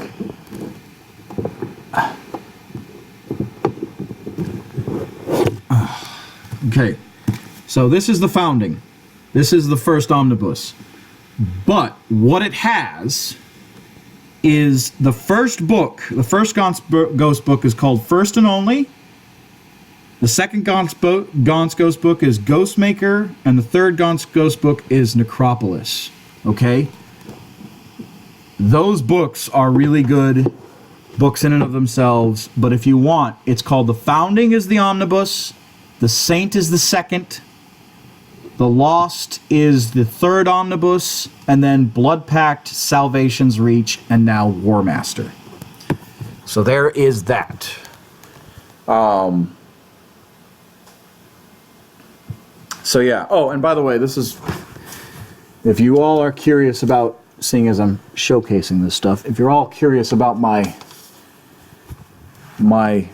Okay, so this is the Founding. This is the first omnibus. But what it has is the first book. The first Gaunt's Ghost book is called First and Only. The second Gaunt's Ghost book is Ghostmaker, and the third Gaunt's Ghost book is Necropolis. Okay? Those books are really good books in and of themselves, but if you want, it's called The Founding is the omnibus, The Saint is the second, The Lost is the third omnibus, and then Blood Pact, Salvation's Reach, and now Warmaster. So there is that. So yeah. Oh, and by the way, this is, if you all are curious about, seeing as I'm showcasing this stuff, if you're all curious about my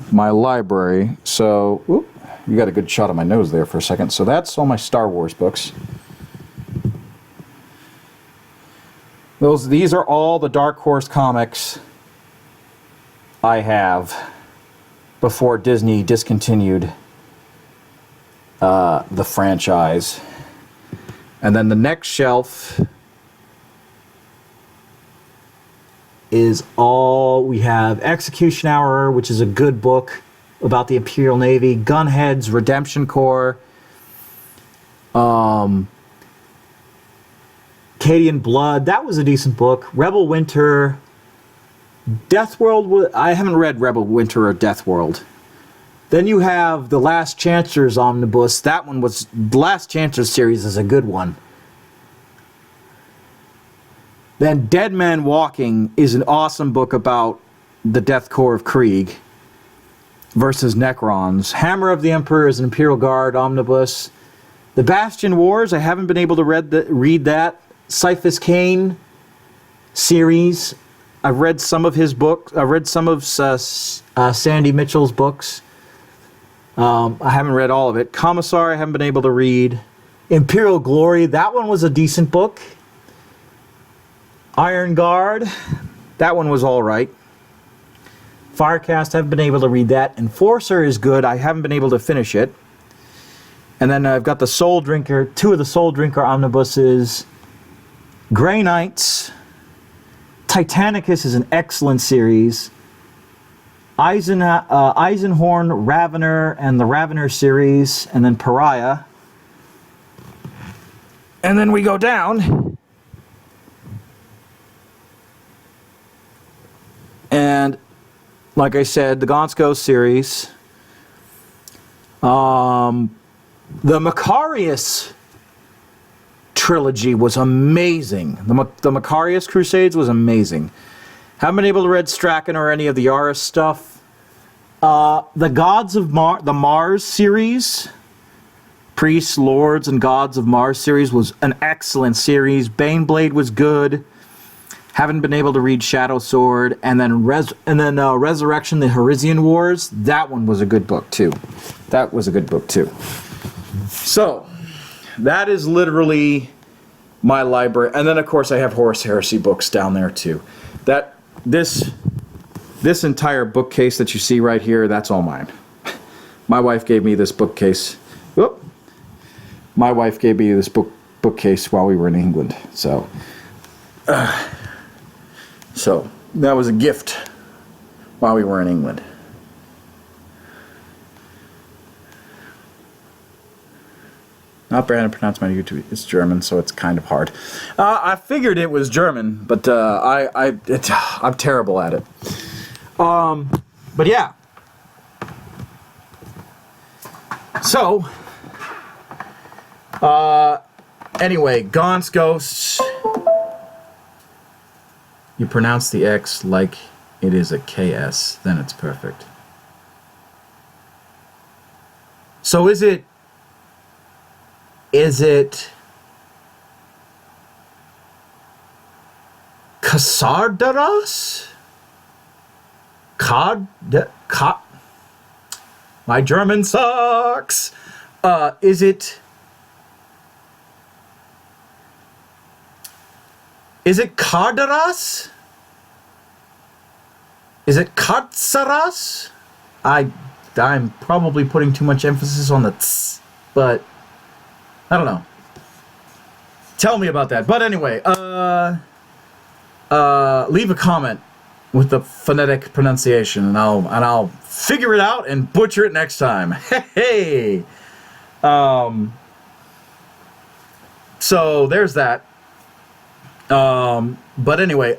library, so whoop, you got a good shot of my nose there for a second. So that's all my Star Wars books. These are all the Dark Horse comics I have before Disney discontinued the franchise. And then the next shelf is all we have. Execution Hour, which is a good book about the Imperial Navy. Gunheads, Redemption Corps, Cadian Blood, that was a decent book. Rebel Winter, Death World, I haven't read Rebel Winter or Death World. Then you have the Last Chancellor's Omnibus. That one was, the Last Chancellor series is a good one. Then Dead Man Walking is an awesome book about the Death Corps of Krieg versus Necrons. Hammer of the Emperor is an Imperial Guard omnibus. The Bastion Wars, I haven't been able to read that. Cyphus Cain series, I've read some of his books. I've read some of Sandy Mitchell's books. I haven't read all of it. Commissar, I haven't been able to read. Imperial Glory, that one was a decent book. Iron Guard, that one was all right. Firecast, I haven't been able to read that. Enforcer is good. I haven't been able to finish it. And then I've got the Soul Drinker, two of the Soul Drinker omnibuses. Grey Knights. Titanicus is an excellent series. Eisenhorn, Ravener, and the Ravener series. And then Pariah. And then we go down. And like I said, the Gaunt's Ghost series. The Macarius trilogy was amazing. The Macarius Crusades was amazing. Haven't been able to read Strachan or any of the Yaris stuff. The Gods of the Mars series, Priests, Lords, and Gods of Mars series was an excellent series. Baneblade was good. Haven't been able to read Shadow Sword, and then Resurrection, the Herisian Wars. That one was a good book too. That was a good book too. So that is literally my library, and then of course I have Horus Heresy books down there too. This entire bookcase that you see right here, that's all mine. My wife gave me this bookcase. Whoop. My wife gave me this bookcase while we were in England. So that was a gift while we were in England. Not Brandon pronounced my YouTube. It's German, so it's kind of hard. I figured it was German, but I'm terrible at it. But yeah. So, anyway, Gaunt's Ghosts. You pronounce the X like it is a KS, then it's perfect. So is it Kasardaras? My German sucks. Is it Kardaras? Is it Katsaras? I'm probably putting too much emphasis on the tss, but I don't know. Tell me about that. But anyway, leave a comment with the phonetic pronunciation, and I'll figure it out and butcher it next time. Hey. So there's that. But anyway,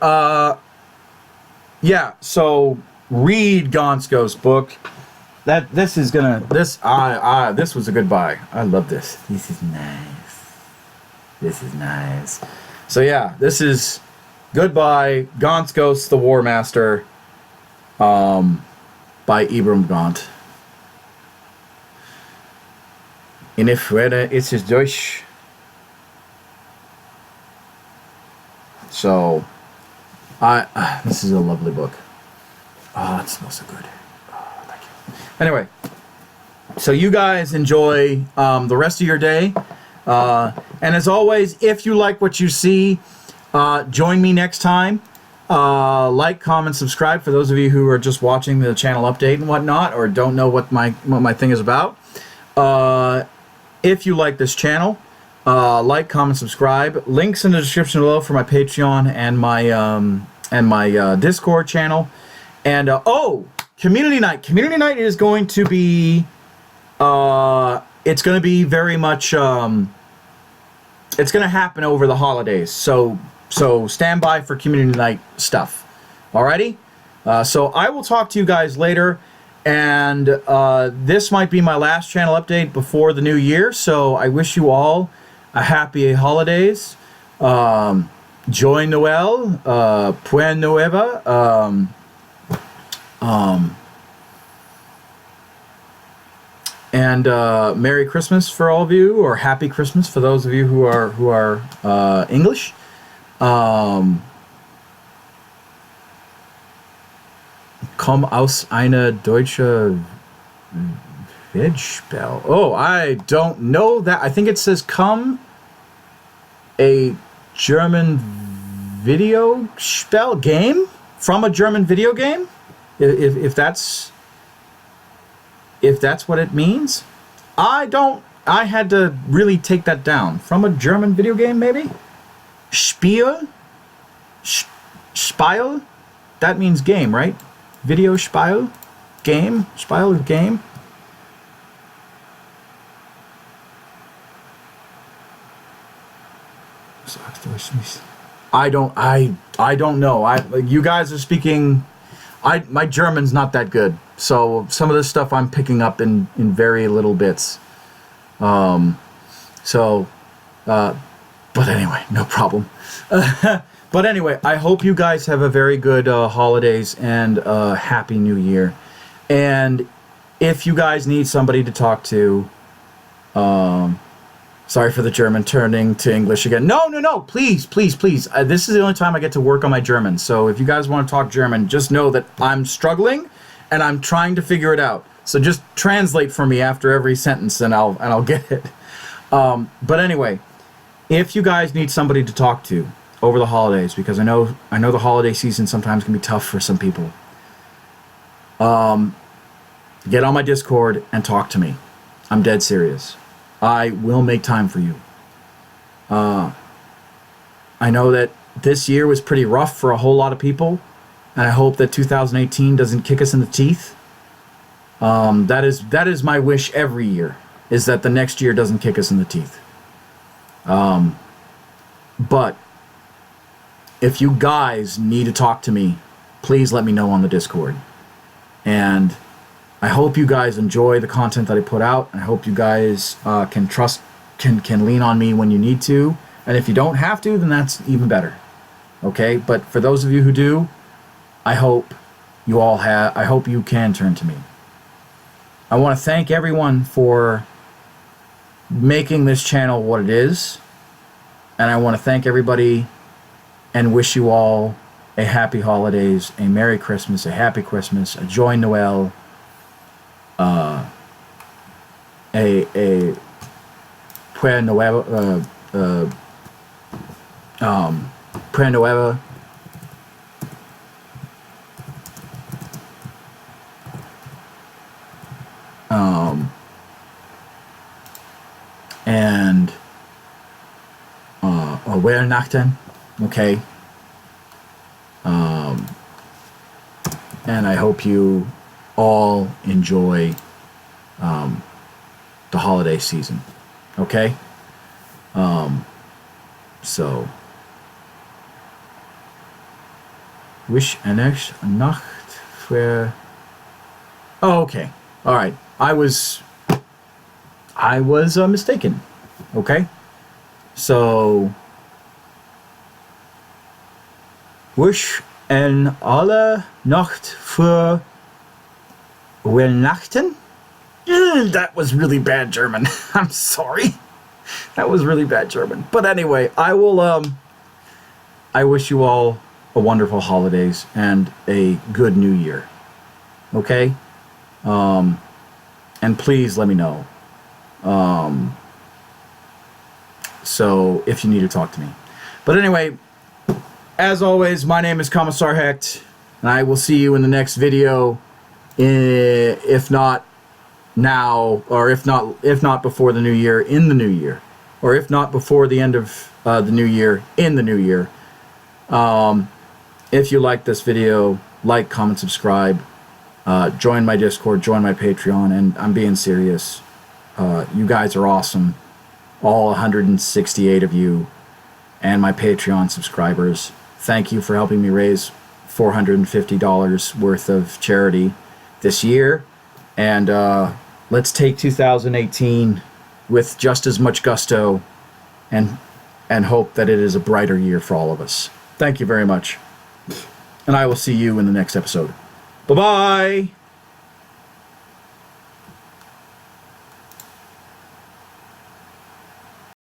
yeah. So read Gaunt's Ghost book. This was a good buy. I love this. This is nice. This is nice. So yeah, this is Goodbye, Gaunt's Ghost, the Warmaster, by Ibram Gaunt. In if it's his Deutsch. So, this is a lovely book. Oh, it smells so good. Oh, thank you. Anyway, so you guys enjoy the rest of your day. And as always, if you like what you see, join me next time. Like, comment, subscribe for those of you who are just watching the channel update and whatnot, or don't know what my thing is about. If you like this channel, like, comment, subscribe. Links in the description below for my Patreon and my Discord channel. And oh, Community Night. Community Night is going to be it's going to be very much it's going to happen over the holidays. So stand by for Community Night stuff. Alrighty? So I will talk to you guys later. And this might be my last channel update before the new year. So I wish you all a happy holidays. Joy Noel. Puen Nueva. And Merry Christmas for all of you, or Happy Christmas for those of you who are English. Komm aus einer deutsche Videospiel. Oh, I don't know that. I think it says come a German video spell game from a German video game. If that's what it means. I had to really take that down. From a German video game, maybe? Spiel? Spiel? That means game, right? Video Spiel? Game? Spiel is game? I don't know. You guys are speaking. My German's not that good, so some of this stuff I'm picking up in very little bits. So But anyway, no problem. But anyway, I hope you guys have a very good holidays and happy new year. And if you guys need somebody to talk to, sorry for the German turning to English again. No, please. This is the only time I get to work on my German. So if you guys want to talk German, just know that I'm struggling and I'm trying to figure it out. So just translate for me after every sentence and I'll get it. But anyway, if you guys need somebody to talk to over the holidays, because I know the holiday season sometimes can be tough for some people, get on my Discord and talk to me. I'm dead serious. I will make time for you. I know that this year was pretty rough for a whole lot of people, and I hope that 2018 doesn't kick us in the teeth. That is my wish every year, is that the next year doesn't kick us in the teeth. But if you guys need to talk to me, please let me know on the Discord. And I hope you guys enjoy the content that I put out. I hope you guys can lean on me when you need to. And if you don't have to, then that's even better. Okay? But for those of you who do, I hope you can turn to me. I want to thank everyone for making this channel what it is. And I want to thank everybody and wish you all a happy holidays, a Merry Christmas, a Happy Christmas, a Joy Noel, a Puer Nueva, Puer Nueva, and Weihnachten, okay? And I hope you all enjoy the holiday season, okay? So, wish eine Nacht für... Oh, okay. All right. I was mistaken, okay? So, wish en alle Nacht für Weihnachten? That was really bad German. I'm sorry. That was really bad German. But anyway, I wish you all a wonderful holidays and a good new year. Okay? And please let me know. So if you need to talk to me. But anyway, as always, my name is Commissar Hecht, and I will see you in the next video, if not now, or if not before the new year, in the new year, or if not before the end of the new year, in the new year. If you like this video, like, comment, subscribe, join my Discord, join my Patreon, and I'm being serious. You guys are awesome, all 168 of you, and my Patreon subscribers. Thank you for helping me raise $450 worth of charity this year. And let's take 2018 with just as much gusto and hope that it is a brighter year for all of us. Thank you very much. And I will see you in the next episode. Bye-bye!